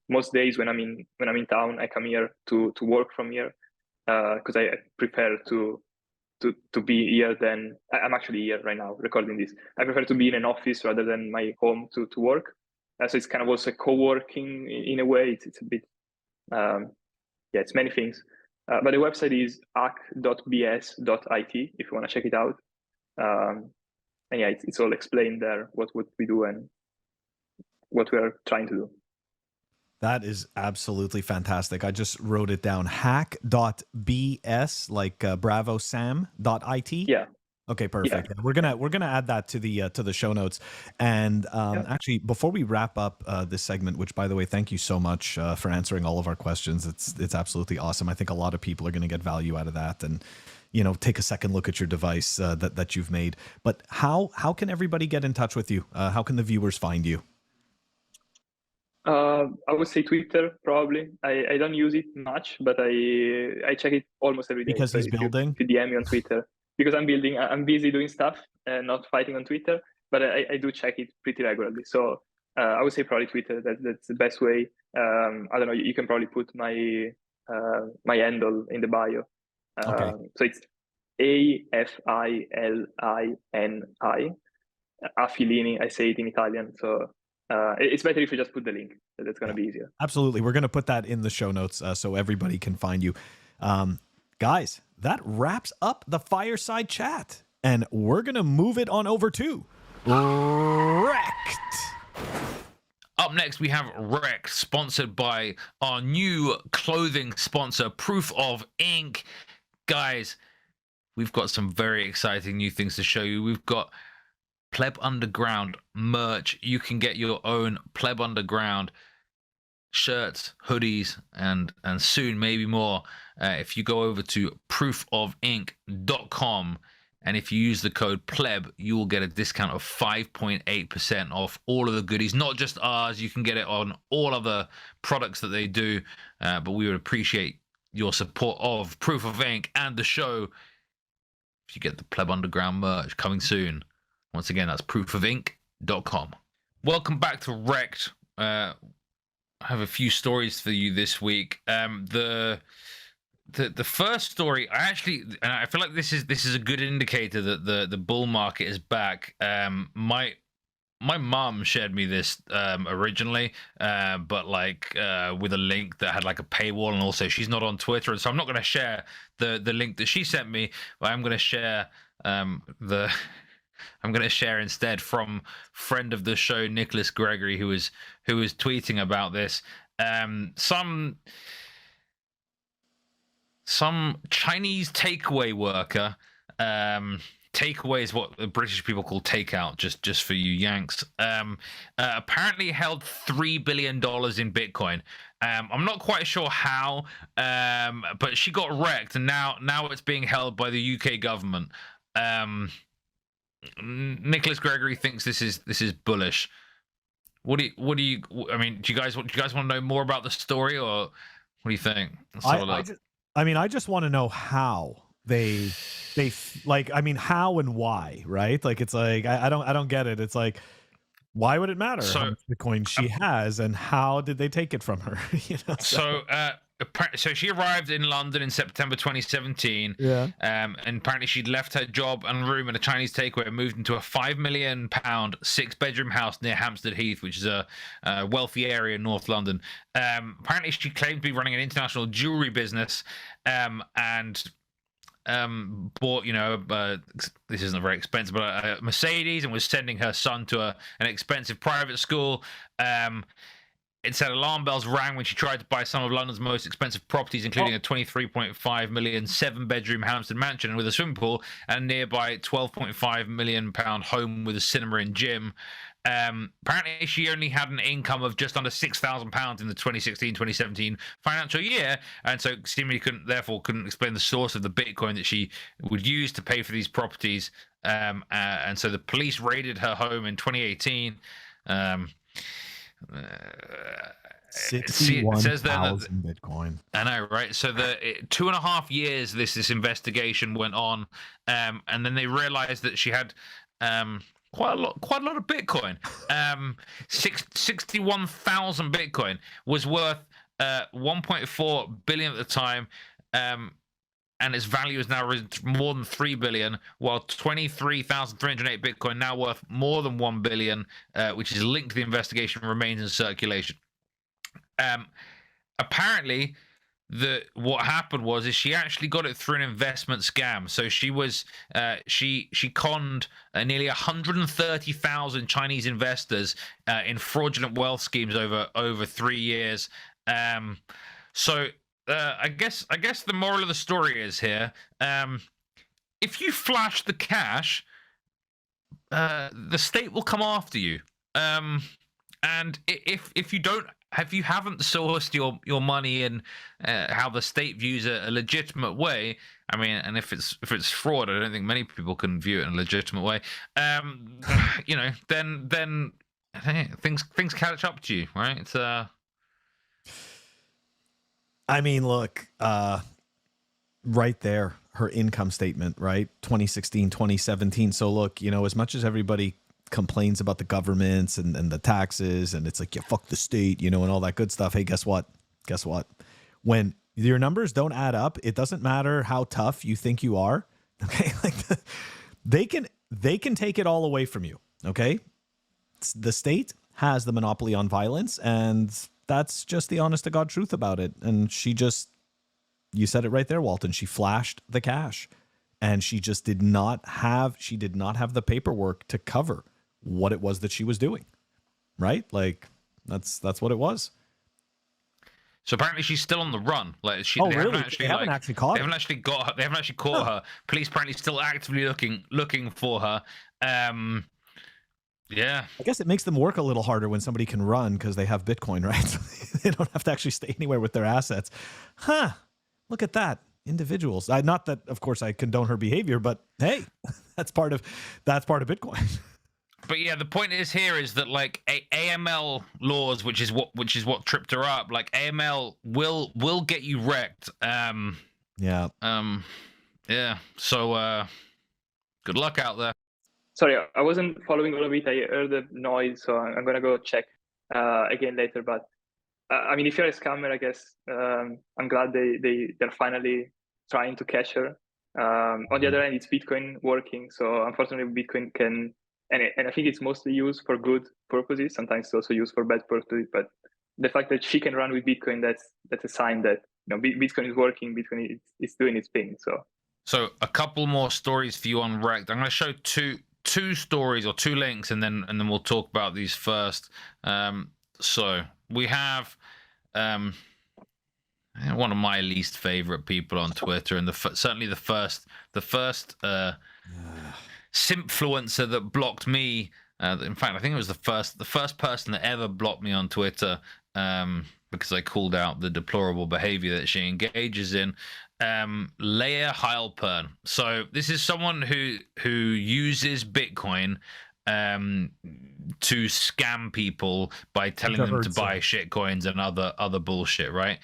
Most days when I'm in town, I come here to work from here because I prefer to be here than I'm actually here right now recording this. I prefer to be in an office rather than my home to work. So it's kind of also co-working in a way. It's a bit it's many things. But the website is hack.bs.it if you want to check it out. And yeah, it's all explained there, what we do and what we are trying to do. That is absolutely fantastic. I just wrote it down. Hack.bs, like bravosam.it. Yeah. Okay, perfect. Yeah. We're gonna add that to the show notes. And actually, before we wrap up this segment, which by the way, thank you so much for answering all of our questions. It's absolutely awesome. I think a lot of people are going to get value out of that, and take a second look at your device that you've made. But how can everybody get in touch with you? How can the viewers find you? I would say Twitter probably. I don't use it much, but I check it almost every day. Because he's building. If you DM me on Twitter. Because I'm building, I'm busy doing stuff and not fighting on Twitter, but I do check it pretty regularly. So I would say probably Twitter. That's the best way. I don't know. You can probably put my my handle in the bio. Okay. So it's AFILINI. Filini. I say it in Italian. So it's better if you just put the link. That's going to be easier. Absolutely. We're going to put that in the show notes so everybody can find you. Guys, that wraps up the Fireside Chat, and we're going to move it on over to REKT. Up next, we have REKT, sponsored by our new clothing sponsor, Proof of Ink. Guys, we've got some very exciting new things to show you. We've got PlebUnderground merch. You can get your own PlebUnderground shirts, hoodies, and soon maybe more if you go over to proofofink.com, and if you use the code pleb, you will get a discount of 5.8% off all of the goodies, not just ours. You can get it on all other products that they do, but we would appreciate your support of Proof of Ink and the show if you get the PlebUnderground merch coming soon. Once again, that's proofofink.com. Welcome back to REKT. I have a few stories for you this week. The first story, I feel like this is a good indicator that the bull market is back. My mom shared me this originally, but like with a link that had like a paywall, and also she's not on Twitter, and so I'm not going to share the link that she sent me, but I'm going to share I'm going to share instead from friend of the show Nicholas Gregory, who was tweeting about this. Some Chinese takeaway worker, takeaway is what the British people call takeout, just for you Yanks, apparently held $3 billion in Bitcoin. I'm not quite sure how, but she got wrecked, and now it's being held by the UK government. Nicholas Gregory thinks this is bullish. I mean, do you guys want to know more about the story, or what do you think? I just want to know how they like, I mean, how and why, right? Like, it's like, I don't get it. It's like, why would it matter how much Bitcoin she has, and how did they take it from her? You know, so she arrived in London in September 2017. Yeah. And apparently she'd left her job and room in a Chinese takeaway and moved into a £5 million 6-bedroom house near Hampstead Heath, which is a wealthy area in North London. Apparently she claimed to be running an international jewelry business, and bought, this isn't very expensive, but a Mercedes, and was sending her son to an expensive private school. It said alarm bells rang when she tried to buy some of London's most expensive properties, including a 23.5 million 7-bedroom Hampstead mansion with a swimming pool, and a nearby 12.5 million pound home with a cinema and gym. Apparently she only had an income of just under £6,000 in the 2016-2017 financial year, and so seemingly couldn't explain the source of the Bitcoin that she would use to pay for these properties. And so the police raided her home in 2018. 61,000 Bitcoin. I know, right? So the 2.5 years this investigation went on, and then they realized that she had quite a lot of Bitcoin. 61,000 Bitcoin was worth 1.4 billion at the time, and its value is now risen to more than 3 billion, while 23,308 Bitcoin, now worth more than 1 billion, which is linked to the investigation, remains in circulation. Apparently, what happened was she actually got it through an investment scam. So she was she conned nearly 130,000 Chinese investors in fraudulent wealth schemes over 3 years. I guess the moral of the story is here: if you flash the cash, the state will come after you. And if you haven't sourced your money in how the state views a legitimate way, I mean, and if it's fraud, I don't think many people can view it in a legitimate way. Then things catch up to you, right? It's I mean, look, right there, her income statement, right? 2016, 2017. So look, as much as everybody complains about the governments and the taxes, and it's like, yeah, fuck the state, and all that good stuff. Hey, guess what? When your numbers don't add up, it doesn't matter how tough you think you are. Okay. Like they can take it all away from you. Okay. The state has the monopoly on violence, and that's just the honest to God truth about it. And you said it right there, Walton. She flashed the cash, and she just did not have the paperwork to cover what it was that she was doing. Right? Like that's what it was. So apparently she's still on the run. Like they haven't actually caught her. They haven't actually caught her. Police apparently still actively looking for her. Yeah. I guess it makes them work a little harder when somebody can run because they have Bitcoin, right? So they don't have to actually stay anywhere with their assets. Huh. Look at that. Individuals. Not that, of course, I condone her behavior, but hey, that's part of Bitcoin. But yeah, the point is that like AML laws, which is what tripped her up. Like AML will get you wrecked. Yeah. Yeah. So good luck out there. Sorry, I wasn't following all of it. I heard the noise, so I'm gonna go check again later. But I mean, if you're a scammer, I guess I'm glad they're finally trying to catch her. On the other hand, it's Bitcoin working, so unfortunately, Bitcoin can, and I think it's mostly used for good purposes. Sometimes it's also used for bad purposes. But the fact that she can run with Bitcoin, that's a sign that Bitcoin is working. Bitcoin is doing its thing. So a couple more stories for you on REKT. I'm going to show two stories or two links, and then we'll talk about these first. So we have one of my least favorite people on Twitter, and certainly the first simpfluencer that blocked me. In fact, I think it was the first person that ever blocked me on Twitter, because I called out the deplorable behavior that she engages in. Leia Heilpern. So this is someone who uses Bitcoin to scam people by telling them to buy shit coins and other bullshit, right?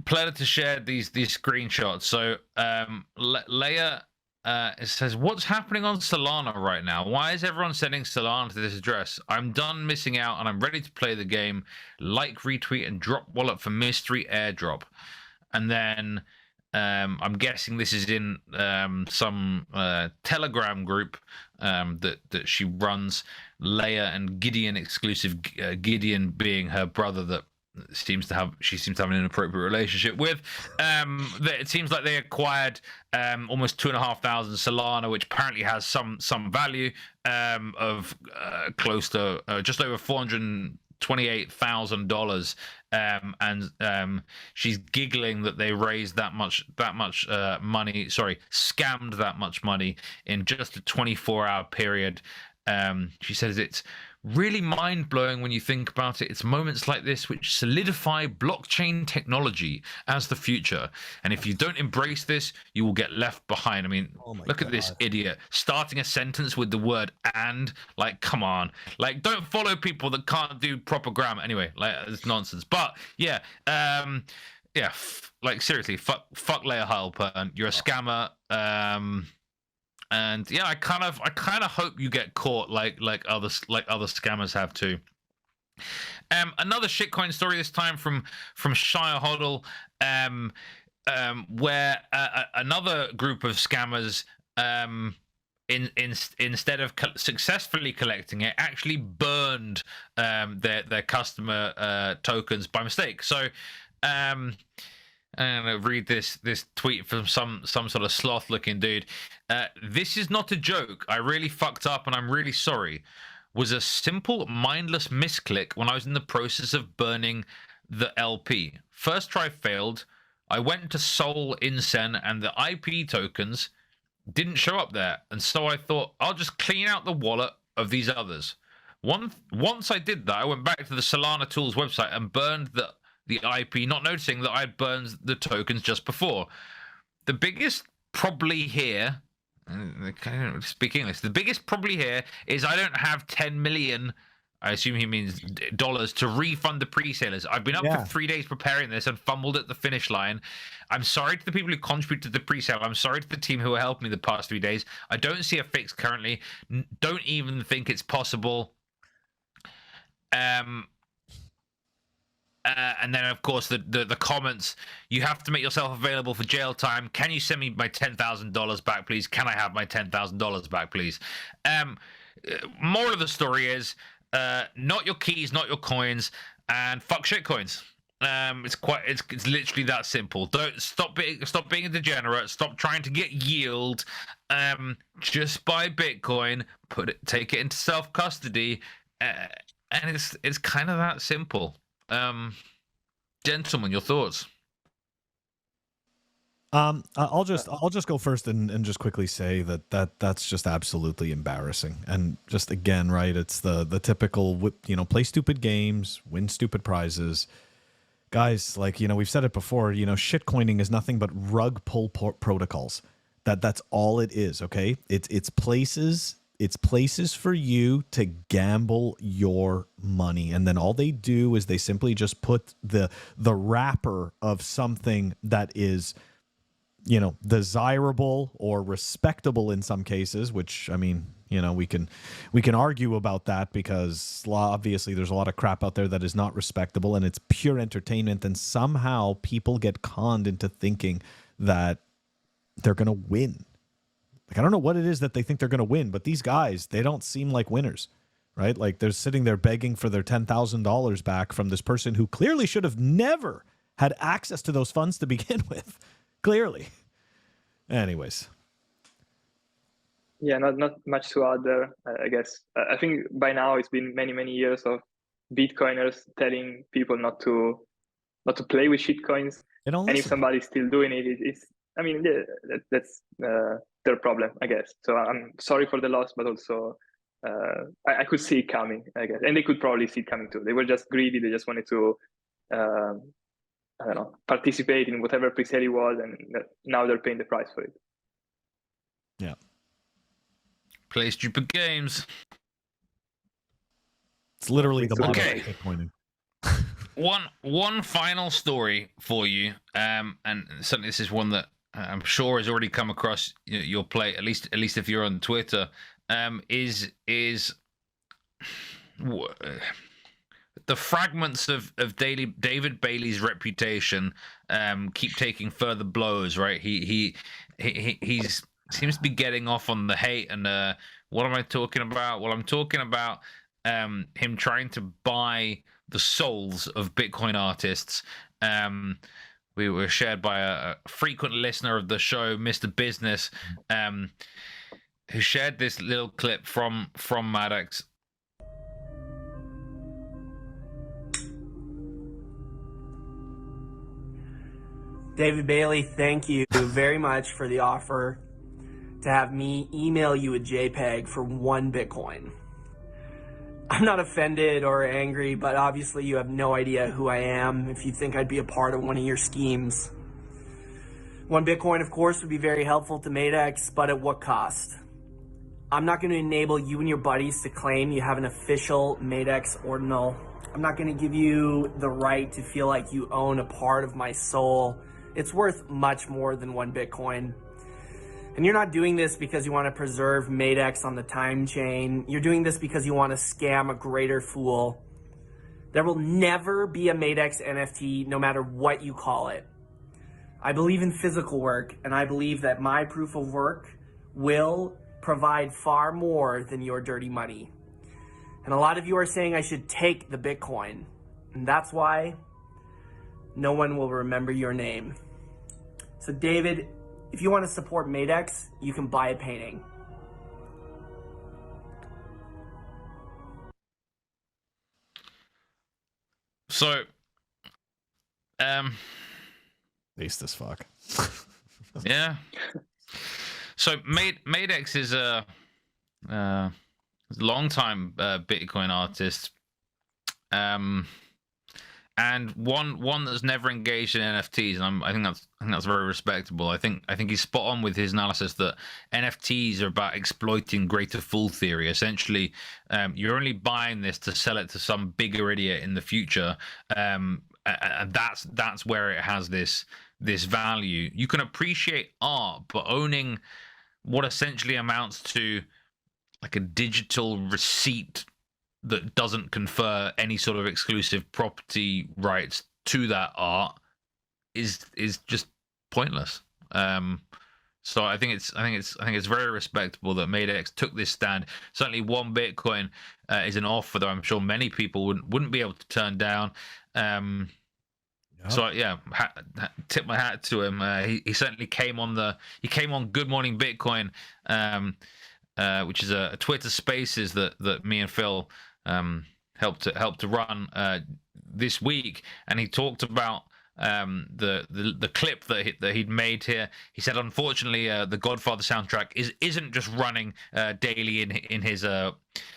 Predator shared these screenshots. So Leia it says, "What's happening on Solana right now? Why is everyone sending Solana to this address? I'm done missing out and I'm ready to play the game. Like, retweet, and drop wallet for mystery airdrop." And then I'm guessing this is in some Telegram group that she runs. Leia and Gideon exclusive. Gideon being her brother that she seems to have an inappropriate relationship with. It seems like they acquired almost 2,500 Solana, which apparently has some value of close to just over $428,000. And she's giggling that they raised that much money. Sorry, scammed that much money in just a 24-hour period. She says it's really mind-blowing when you think about it. It's moments like this which solidify blockchain technology as the future. And if you don't embrace this, you will get left behind. I mean, look at this idiot starting a sentence with the word "and." Like, come on. Like, don't follow people that can't do proper grammar. Anyway, like, it's nonsense. But yeah, like, seriously, fuck Leia Heilpern. You're a scammer. And yeah, I kind of hope you get caught like other scammers have too. Another shitcoin story, this time from Shire Hoddle, where another group of scammers, instead of successfully collecting it, actually burned their customer tokens by mistake. So and I read this tweet from some sort of sloth looking dude. "This is not a joke. I really fucked up and I'm really sorry. Was a simple mindless misclick when I was in the process of burning the LP. First try failed. I went to Sol Incen and the IP tokens didn't show up there. And so I thought I'll just clean out the wallet of these others. Once I did that, I went back to the Solana Tools website and burned the IP, not noticing that I had burned the tokens just before. The biggest probably here," I can't speak English, "the biggest probably here is I don't have 10 million, I assume he means dollars, to refund the pre-salers. I've been up for 3 days preparing this and fumbled at the finish line. I'm sorry to the people who contributed to the pre-sale. I'm sorry to the team who helped me the past 3 days. I don't see a fix currently. Don't even think it's possible." And then, of course, the comments: "You have to make yourself available for jail time. Can you send me my $10,000 back, please? Can I have my $10,000 back, please?" Moral of the story is, not your keys, not your coins, and fuck shit coins. It's literally that simple. Don't stop being a degenerate. Stop trying to get yield. Just buy Bitcoin, take it into self custody, and it's kind of that simple. Gentlemen, your thoughts? I'll just go first and just quickly say that's just absolutely embarrassing. And just again, right, it's the typical, play stupid games, win stupid prizes. Guys, like, we've said it before, shitcoining is nothing but rug pull protocols. That's all it is, okay? It's places for you to gamble your money. And then all they do is they simply just put the wrapper of something that is, desirable or respectable in some cases, which, I mean, we can argue about that because obviously there's a lot of crap out there that is not respectable and it's pure entertainment. And somehow people get conned into thinking that they're going to win. Like, I don't know what it is that they think they're going to win, but these guys, they don't seem like winners, right? Like, they're sitting there begging for their $10,000 back from this person who clearly should have never had access to those funds to begin with. Clearly. Anyways. Yeah, not much to add there, I guess. I think by now it's been many, many years of Bitcoiners telling people not to play with shitcoins. And if somebody's still doing it, it's I mean, yeah, that's their problem, I guess. So I'm sorry for the loss, but also I could see it coming, I guess. And they could probably see it coming too. They were just greedy. They just wanted to, I don't know, participate in whatever pre-sale it was, and now they're paying the price for it. Yeah. Play stupid games. It's literally the model Okay. of Bitcoining. One final story for you, and certainly this is one that I'm sure has already come across your plate, at least if you're on Twitter. Is the fragments of David Bailey's reputation keep taking further blows, right? He's seems to be getting off on the hate, and what am I talking about? Well, I'm talking about him trying to buy the souls of Bitcoin artists. We were shared by a frequent listener of the show, Mr. Business, who shared this little clip from Maddox. David Bailey, thank you very much for the offer to have me email you a JPEG for 1 Bitcoin. I'm not offended or angry, but obviously you have no idea who I am if you think I'd be a part of one of your schemes. 1 Bitcoin, of course, would be very helpful to Madex, but at what cost? I'm not going to enable you and your buddies to claim you have an official Madex ordinal. I'm not going to give you the right to feel like you own a part of my soul. It's worth much more than 1 Bitcoin. And you're not doing this because you want to preserve Madex on the time chain. You're doing this because you want to scam a greater fool. There will never be a Madex NFT, no matter what you call it. I believe in physical work, and I believe that my proof of work will provide far more than your dirty money. And a lot of you are saying I should take the Bitcoin. And that's why no one will remember your name. So David, if you want to support Madex, you can buy a painting. So, Based as fuck. yeah. So Madex is a long-time Bitcoin artist, and one that's never engaged in NFTs, and I think that's very respectable. I think he's spot on with his analysis that NFTs are about exploiting greater fool theory. Essentially, you're only buying this to sell it to some bigger idiot in the future, and that's where it has this value. You can appreciate art, but owning what essentially amounts to like a digital receipt that doesn't confer any sort of exclusive property rights to that art is just pointless. So I think it's very respectable that Madex took this stand. Certainly, 1 Bitcoin is an offer that I'm sure many people wouldn't be able to turn down. So yeah, tip my hat to him. He certainly came on Good Morning Bitcoin, which is a Twitter Spaces that me and Phil helped to run this week, and he talked about the clip that he'd made here. He said, unfortunately, the Godfather soundtrack isn't just running daily in his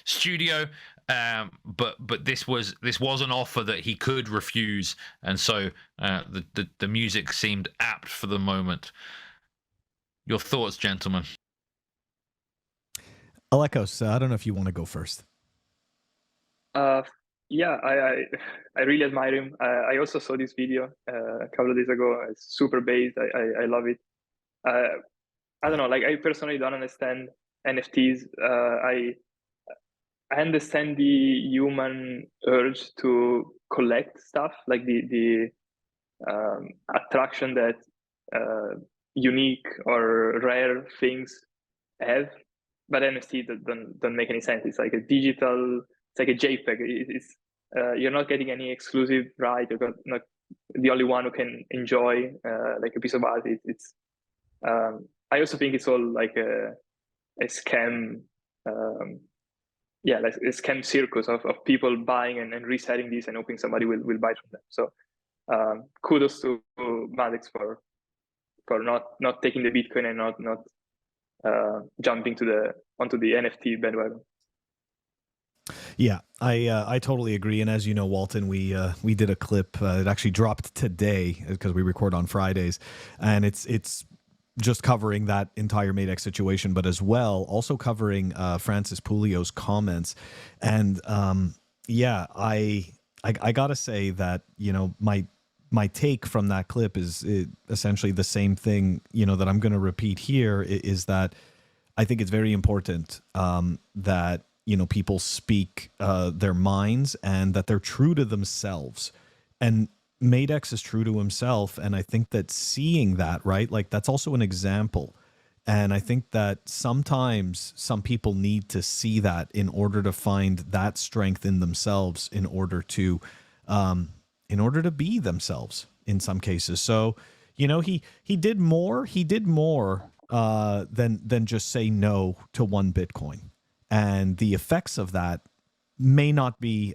studio. But this was an offer that he could refuse, and so the music seemed apt for the moment. Your thoughts, gentlemen? Alekos, I don't know if you want to go first. Yeah, I really admire him. I also saw this video a couple of days ago. It's super based. I love it. I don't know. Like, I personally don't understand NFTs. I understand the human urge to collect stuff, like the attraction that unique or rare things have, but NFT don't make any sense. It's like a digital, it's like a JPEG. It's you're not getting any exclusive right. You're not the only one who can enjoy like a piece of art. It's I also think it's all like a scam. Yeah, like a scam circus of people buying and reselling this and hoping somebody will buy from them. So kudos to Maddox for not taking the Bitcoin and not jumping onto the NFT bandwagon. Yeah, I totally agree. And as you know, Walton, we did a clip that actually dropped today because we record on Fridays, and it's just covering that entire Madex situation, but as well also covering Francis Pulio's comments. And yeah, I gotta say that, you know, my take from that clip is essentially the same thing, you know, that I'm going to repeat here, is that I think it's very important that, you know, people speak their minds and that they're true to themselves. And Madex is true to himself. And I think that seeing that, right, like that's also an example. And I think that sometimes some people need to see that in order to find that strength in themselves, in order to be themselves in some cases. So, you know, he did more than just say no to one Bitcoin. And the effects of that may not be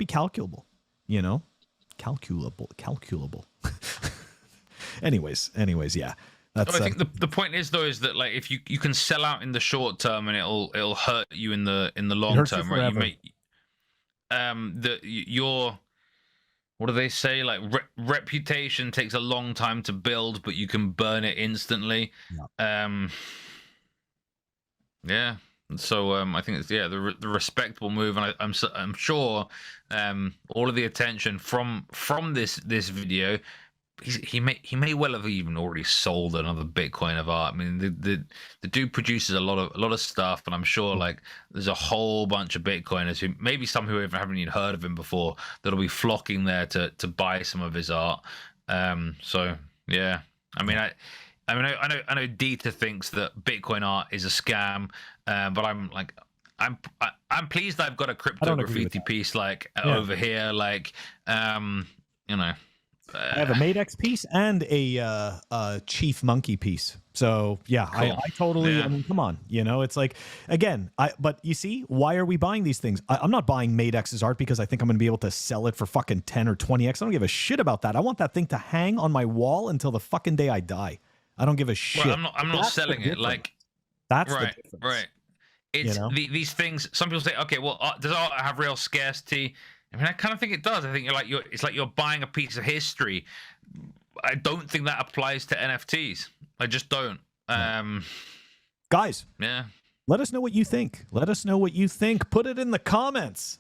calculable, you know, calculable. anyways, yeah. That's, I think the point is though, is that like if you can sell out in the short term and it'll hurt you in the long term, right? You may your, what do they say? Like reputation takes a long time to build, but you can burn it instantly. Yeah. So I think it's the respectable move, and I'm sure all of the attention from this video, he may well have even already sold another Bitcoin of art. I mean, the dude produces a lot of stuff, and I'm sure like there's a whole bunch of Bitcoiners who maybe some who haven't even heard of him before that'll be flocking there to buy some of his art. So yeah, I mean I know Dieter thinks that Bitcoin art is a scam, but I'm pleased I've got a crypto graffiti piece over here, like you know. I have a Madex piece and a Chief Monkey piece. So yeah, cool. I totally. Yeah. I mean, come on, you know, it's like, again, but you see, why are we buying these things? I'm not buying Madex's art because I think I'm going to be able to sell it for fucking 10 or 20x. I don't give a shit about that. I want that thing to hang on my wall until the fucking day I die. I don't give a shit. Well, I'm not selling it. Like that's right, the difference. Right. It's, you know? These things. Some people say, okay, well, does art have real scarcity? I mean, I kind of think it does. I think it's like you're buying a piece of history. I don't think that applies to NFTs. I just don't. Guys, yeah. Let us know what you think. Put it in the comments.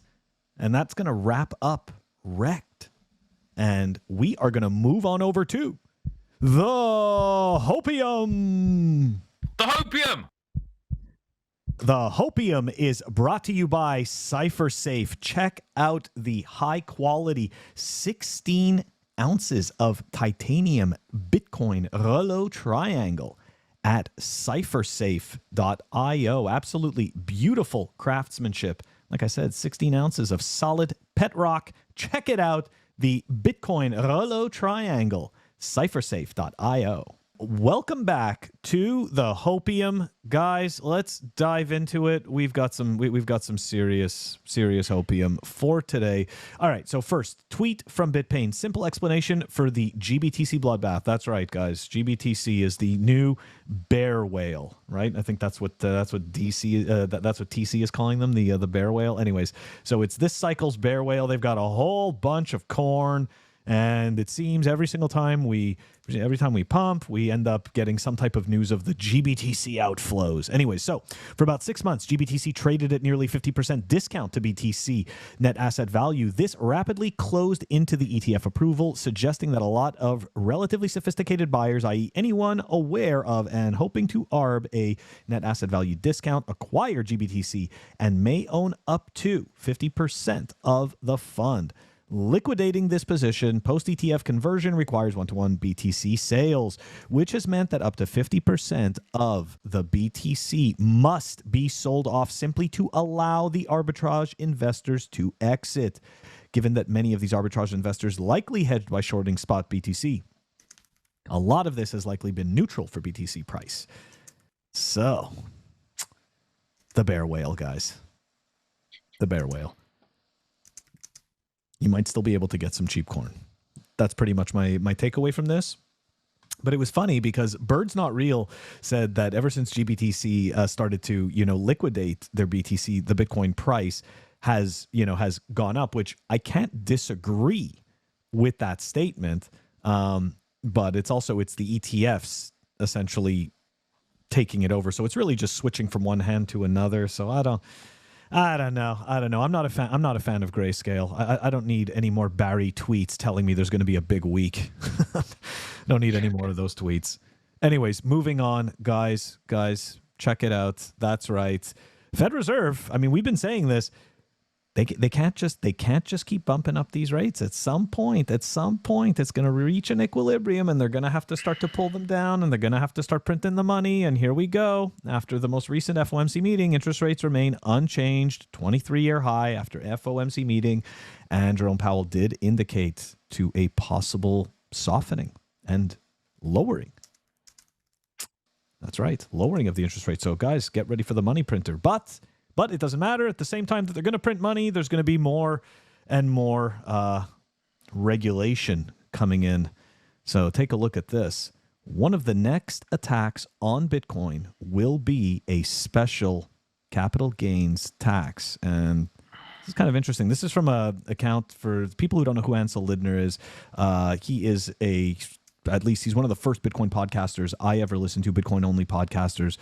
And that's going to wrap up REKT. And we are going to move on over to the Hopium. The Hopium. The Hopium is brought to you by CipherSafe. Check out the high quality 16 ounces of titanium Bitcoin Rolo Triangle at CipherSafe.io. Absolutely beautiful craftsmanship. Like I said, 16 ounces of solid pet rock. Check it out. The Bitcoin Rolo Triangle, CipherSafe.io. Welcome back to the Hopium, guys. Let's dive into it. We've got some serious Hopium for today. All right. So first, tweet from BitPain. Simple explanation for the GBTC bloodbath. That's right, guys. GBTC is the new bear whale, right? I think that's what DC that's what TC is calling them, the bear whale. Anyways, so it's this cycle's bear whale. They've got a whole bunch of corn. And it seems every time we pump, we end up getting some type of news of the GBTC outflows. Anyways, so for about 6 months, GBTC traded at nearly 50% discount to BTC net asset value. This rapidly closed into the ETF approval, suggesting that a lot of relatively sophisticated buyers, i.e. anyone aware of and hoping to arb a net asset value discount, acquire GBTC and may own up to 50% of the fund. Liquidating this position post-ETF conversion requires one-to-one BTC sales, which has meant that up to 50% of the BTC must be sold off simply to allow the arbitrage investors to exit. Given that many of these arbitrage investors likely hedged by shorting spot BTC, a lot of this has likely been neutral for BTC price. So, the bear whale, guys. The bear whale. You might still be able to get some cheap corn. That's pretty much my takeaway from this. But it was funny because Birds Not Real said that ever since GBTC started to, liquidate their BTC, the Bitcoin price has gone up, which I can't disagree with that statement. But it's the ETFs essentially taking it over. So it's really just switching from one hand to another. So I don't know. I'm not a fan of Grayscale. I don't need any more Barry tweets telling me there's going to be a big week. Don't need any more of those tweets. Anyways, moving on, guys, check it out. That's right. Fed Reserve. I mean, we've been saying this. They can't just keep bumping up these rates. At some point, it's going to reach an equilibrium, and they're going to have to start to pull them down, and they're going to have to start printing the money. And here we go. After the most recent FOMC meeting, interest rates remain unchanged, 23-year high after FOMC meeting, and Jerome Powell did indicate to a possible softening and lowering. That's right, lowering of the interest rate. So guys, get ready for the money printer. But it doesn't matter. At the same time that they're going to print money, there's going to be more and more regulation coming in. So take a look at this. One of the next attacks on Bitcoin will be a special capital gains tax. And this is kind of interesting. This is from an account for people who don't know who Ansel Lindner is. He is he's one of the first Bitcoin podcasters I ever listened to, Bitcoin-only podcasters.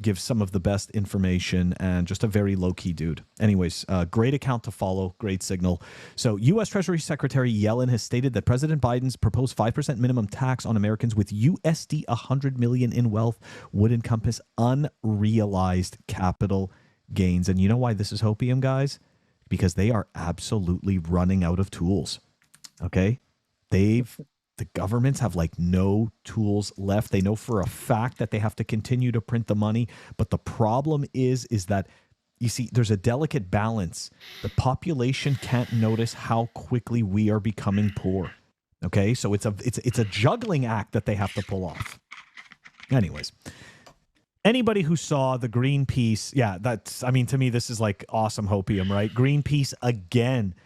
Gives some of the best information and just a very low-key dude. Anyways, great account to follow, great signal. So U.S. Treasury Secretary Yellen has stated that President Biden's proposed 5% minimum tax on Americans with USD $100 million in wealth would encompass unrealized capital gains. And you know why this is Hopium, guys? Because they are absolutely running out of tools. Okay? The governments have like no tools left. They know for a fact that they have to continue to print the money. But the problem is that, you see, there's a delicate balance. The population can't notice how quickly we are becoming poor. Okay, so it's a juggling act that they have to pull off. Anyways, anybody who saw the Greenpeace, to me, this is like awesome Hopium, right? Greenpeace again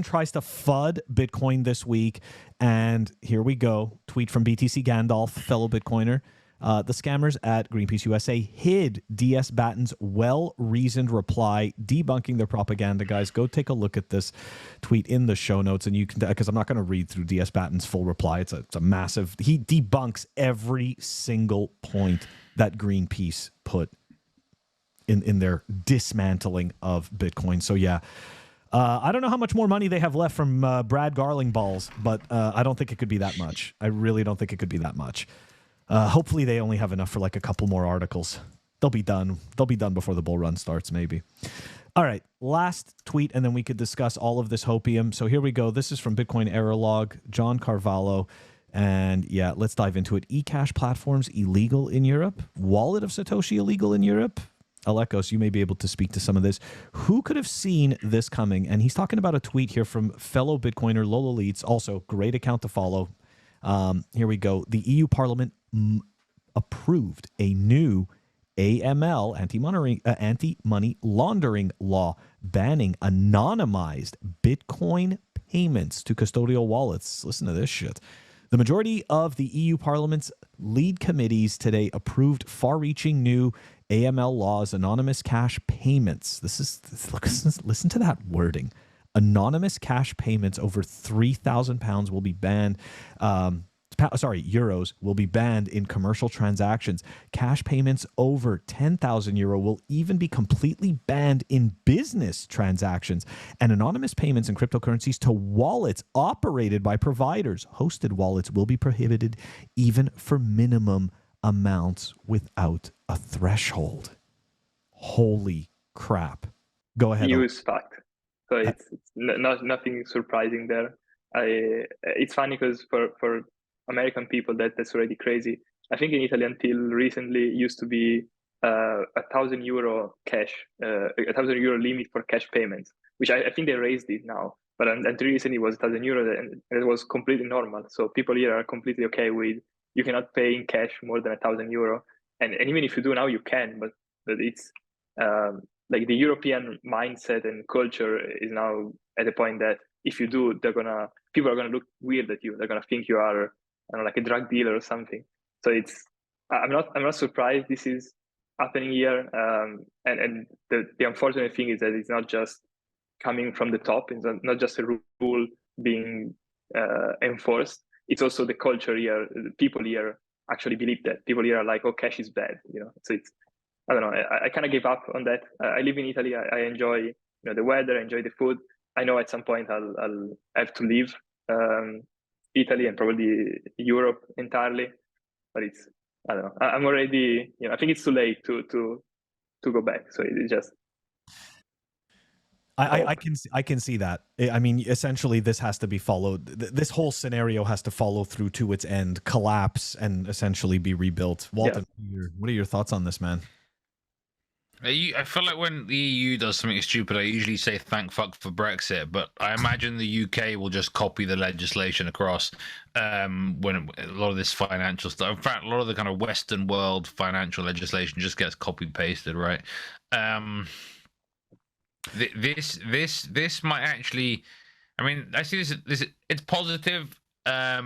tries to FUD Bitcoin this week. And here we go. Tweet from BTC Gandalf, fellow Bitcoiner. The scammers at Greenpeace USA hid DS Batten's well-reasoned reply, debunking their propaganda. Guys, go take a look at this tweet in the show notes, and you can, because I'm not going to read through DS Batten's full reply. It's a massive. He debunks every single point that Greenpeace put in their dismantling of Bitcoin. So yeah. I don't know how much more money they have left from Brad Garling balls, but I don't think it could be that much. I really don't think it could be that much. Hopefully they only have enough for like a couple more articles. They'll be done. They'll be done before the bull run starts, maybe. All right, last tweet, and then we could discuss all of this Hopium. So here we go. This is from Bitcoin Error Log, John Carvalho. And yeah, let's dive into it. eCash platforms illegal in Europe. Wallet of Satoshi illegal in Europe. Alekos, you may be able to speak to some of this. Who could have seen this coming? And he's talking about a tweet here from fellow Bitcoiner Lola Leeds, also great account to follow. Here we go. The EU Parliament approved a new AML, anti-money laundering law, banning anonymized Bitcoin payments to custodial wallets. Listen to this shit. The majority of the EU Parliament's lead committees today approved far-reaching new AML laws, anonymous cash payments. Listen to that wording. Anonymous cash payments over £3,000 will be banned. Euros will be banned in commercial transactions. Cash payments over €10,000 will even be completely banned in business transactions. And anonymous payments in cryptocurrencies to wallets operated by providers, hosted wallets, will be prohibited even for minimum amounts without a threshold. Holy crap. Go ahead. News fact. So it's nothing surprising there. It's funny because for American people that's already crazy. I think in Italy until recently it used to be €1,000 cash, €1,000 limit for cash payments, which I think they raised it now. But until recently it was €1,000 and it was completely normal. So people here are completely okay with you cannot pay in cash more than €1,000. And even if you do now, you can, but it's like the European mindset and culture is now at a point that if you do, people are gonna look weird at you. They're gonna think you are, I don't know, like a drug dealer or something. So I'm not surprised this is happening here. And the unfortunate thing is that it's not just coming from the top. It's not just a rule being enforced. It's also the culture here. The people here actually believe that. People here are like, oh, cash is bad, So it's, I don't know. I kind of gave up on that. I live in Italy. I enjoy the weather. I enjoy the food. I know at some point I'll have to leave Italy and probably Europe entirely. But it's, I don't know. I'm already, I think it's too late to go back. So it's just. I can see that. I mean, essentially, this has to be followed. This whole scenario has to follow through to its end, collapse, and essentially be rebuilt. Walton, what are your thoughts on this, man? I feel like when the EU does something stupid, I usually say thank fuck for Brexit, but I imagine the UK will just copy the legislation across when a lot of this financial stuff. In fact, a lot of the kind of Western world financial legislation just gets copied pasted, right? This might actually, I mean, I see this it's positive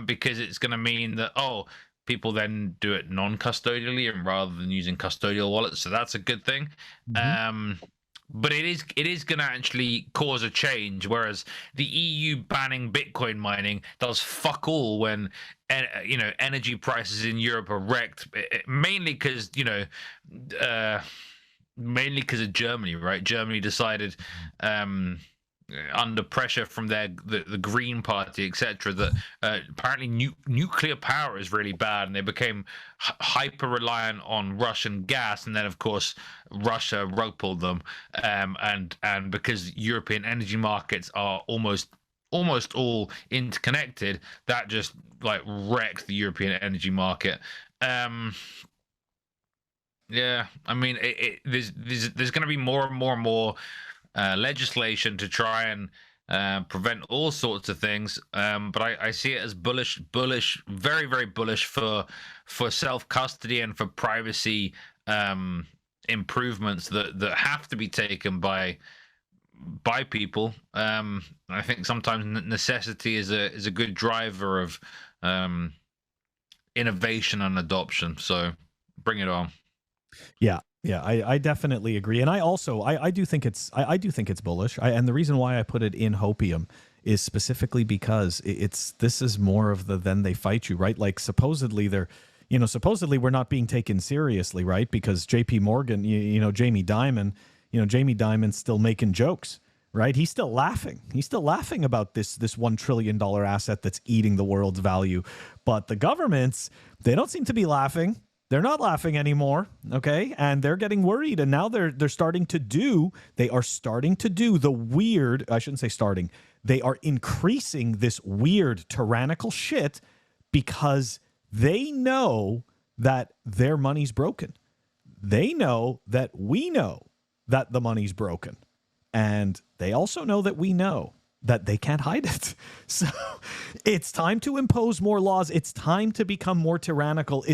because it's going to mean that people then do it non-custodially and rather than using custodial wallets, so that's a good thing. But it is going to actually cause a change, whereas the EU banning Bitcoin mining does fuck all when energy prices in Europe are wrecked, mainly because mainly because of Germany, right? Germany decided under pressure from the Green Party, etc., that apparently nuclear power is really bad, and they became hyper reliant on Russian gas, and then of course Russia rug pulled them, and because European energy markets are almost all interconnected, that just like wrecked the European energy market. Yeah, I mean, there's going to be more and more legislation to try and prevent all sorts of things. But I see it as bullish, very, very bullish for self-custody and for privacy improvements that have to be taken by people. I think sometimes necessity is a good driver of innovation and adoption. So bring it on. Yeah, I definitely agree, and I do think it's bullish. And the reason why I put it in Hopium is specifically because this is more of the then they fight you, right? Like supposedly we're not being taken seriously, right? Because JP Morgan, Jamie Dimon's still making jokes, right? He's still laughing about this $1 trillion asset that's eating the world's value, but the governments, they don't seem to be laughing. They're not laughing anymore, okay? And they're getting worried, and now they are starting to do the weird, I shouldn't say starting, they are increasing this weird tyrannical shit because they know that their money's broken. They know that we know that the money's broken. And they also know that we know that they can't hide it. So it's time to impose more laws. It's time to become more tyrannical.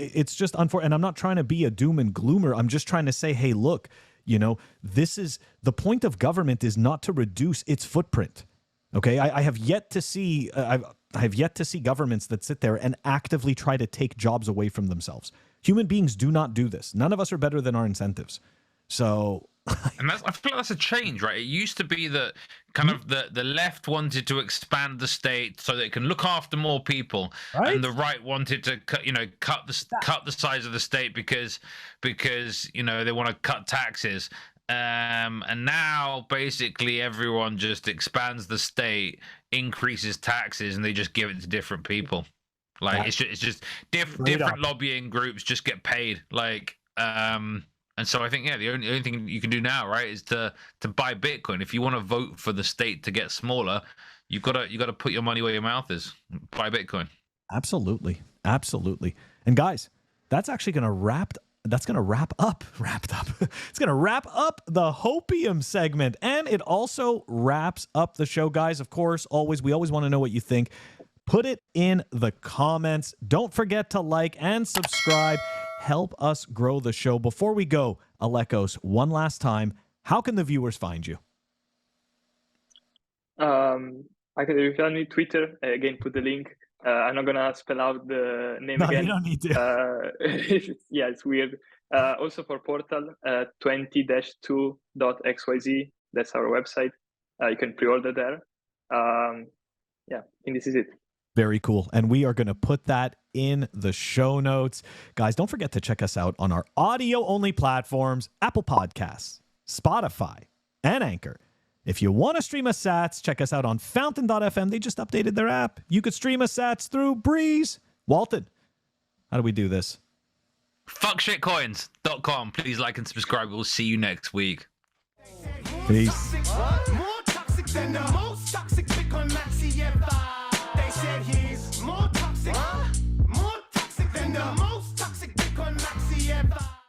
It's just unfortunate, and I'm not trying to be a doom and gloomer. I'm just trying to say, hey, look, this is the point of government is not to reduce its footprint. Okay, I have yet to see I have yet to see governments that sit there and actively try to take jobs away from themselves. Human beings do not do this. None of us are better than our incentives. So. And I feel like that's a change, right? It used to be that kind of the left wanted to expand the state so that it can look after more people, right? And the right wanted to cut the size of the state because they want to cut taxes. And now basically everyone just expands the state, increases taxes, and they just give it to different people. Like it's just different lobbying groups just get paid. Like and so I think, the only thing you can do now, right, is to buy Bitcoin. If you want to vote for the state to get smaller, you got to put your money where your mouth is. Buy Bitcoin. Absolutely. And guys, that's actually going to wrap up. It's going to wrap up the Hopium segment, and it also wraps up the show, guys. Of course, we always want to know what you think. Put it in the comments. Don't forget to like and subscribe. Help us grow the show. Before we go, Alekos, one last time, how can the viewers find you? I can find me Twitter. Again, put the link. I'm not gonna spell out the name again. You don't need to. It's weird. Also for Portal, 20-2.xyz. That's our website. You can pre-order there. I think this is it. Very cool. And we are going to put that in the show notes. Guys, don't forget to check us out on our audio-only platforms, Apple Podcasts, Spotify, and Anchor. If you want to stream us sats, check us out on fountain.fm. They just updated their app. You could stream us sats through Breeze. Walton, how do we do this? Fuckshitcoins.com. Please like and subscribe. We'll see you next week. Peace. More toxic than the most toxic Bitcoin maxi ever. They said he's more toxic than the most toxic Bitcoin maxi ever.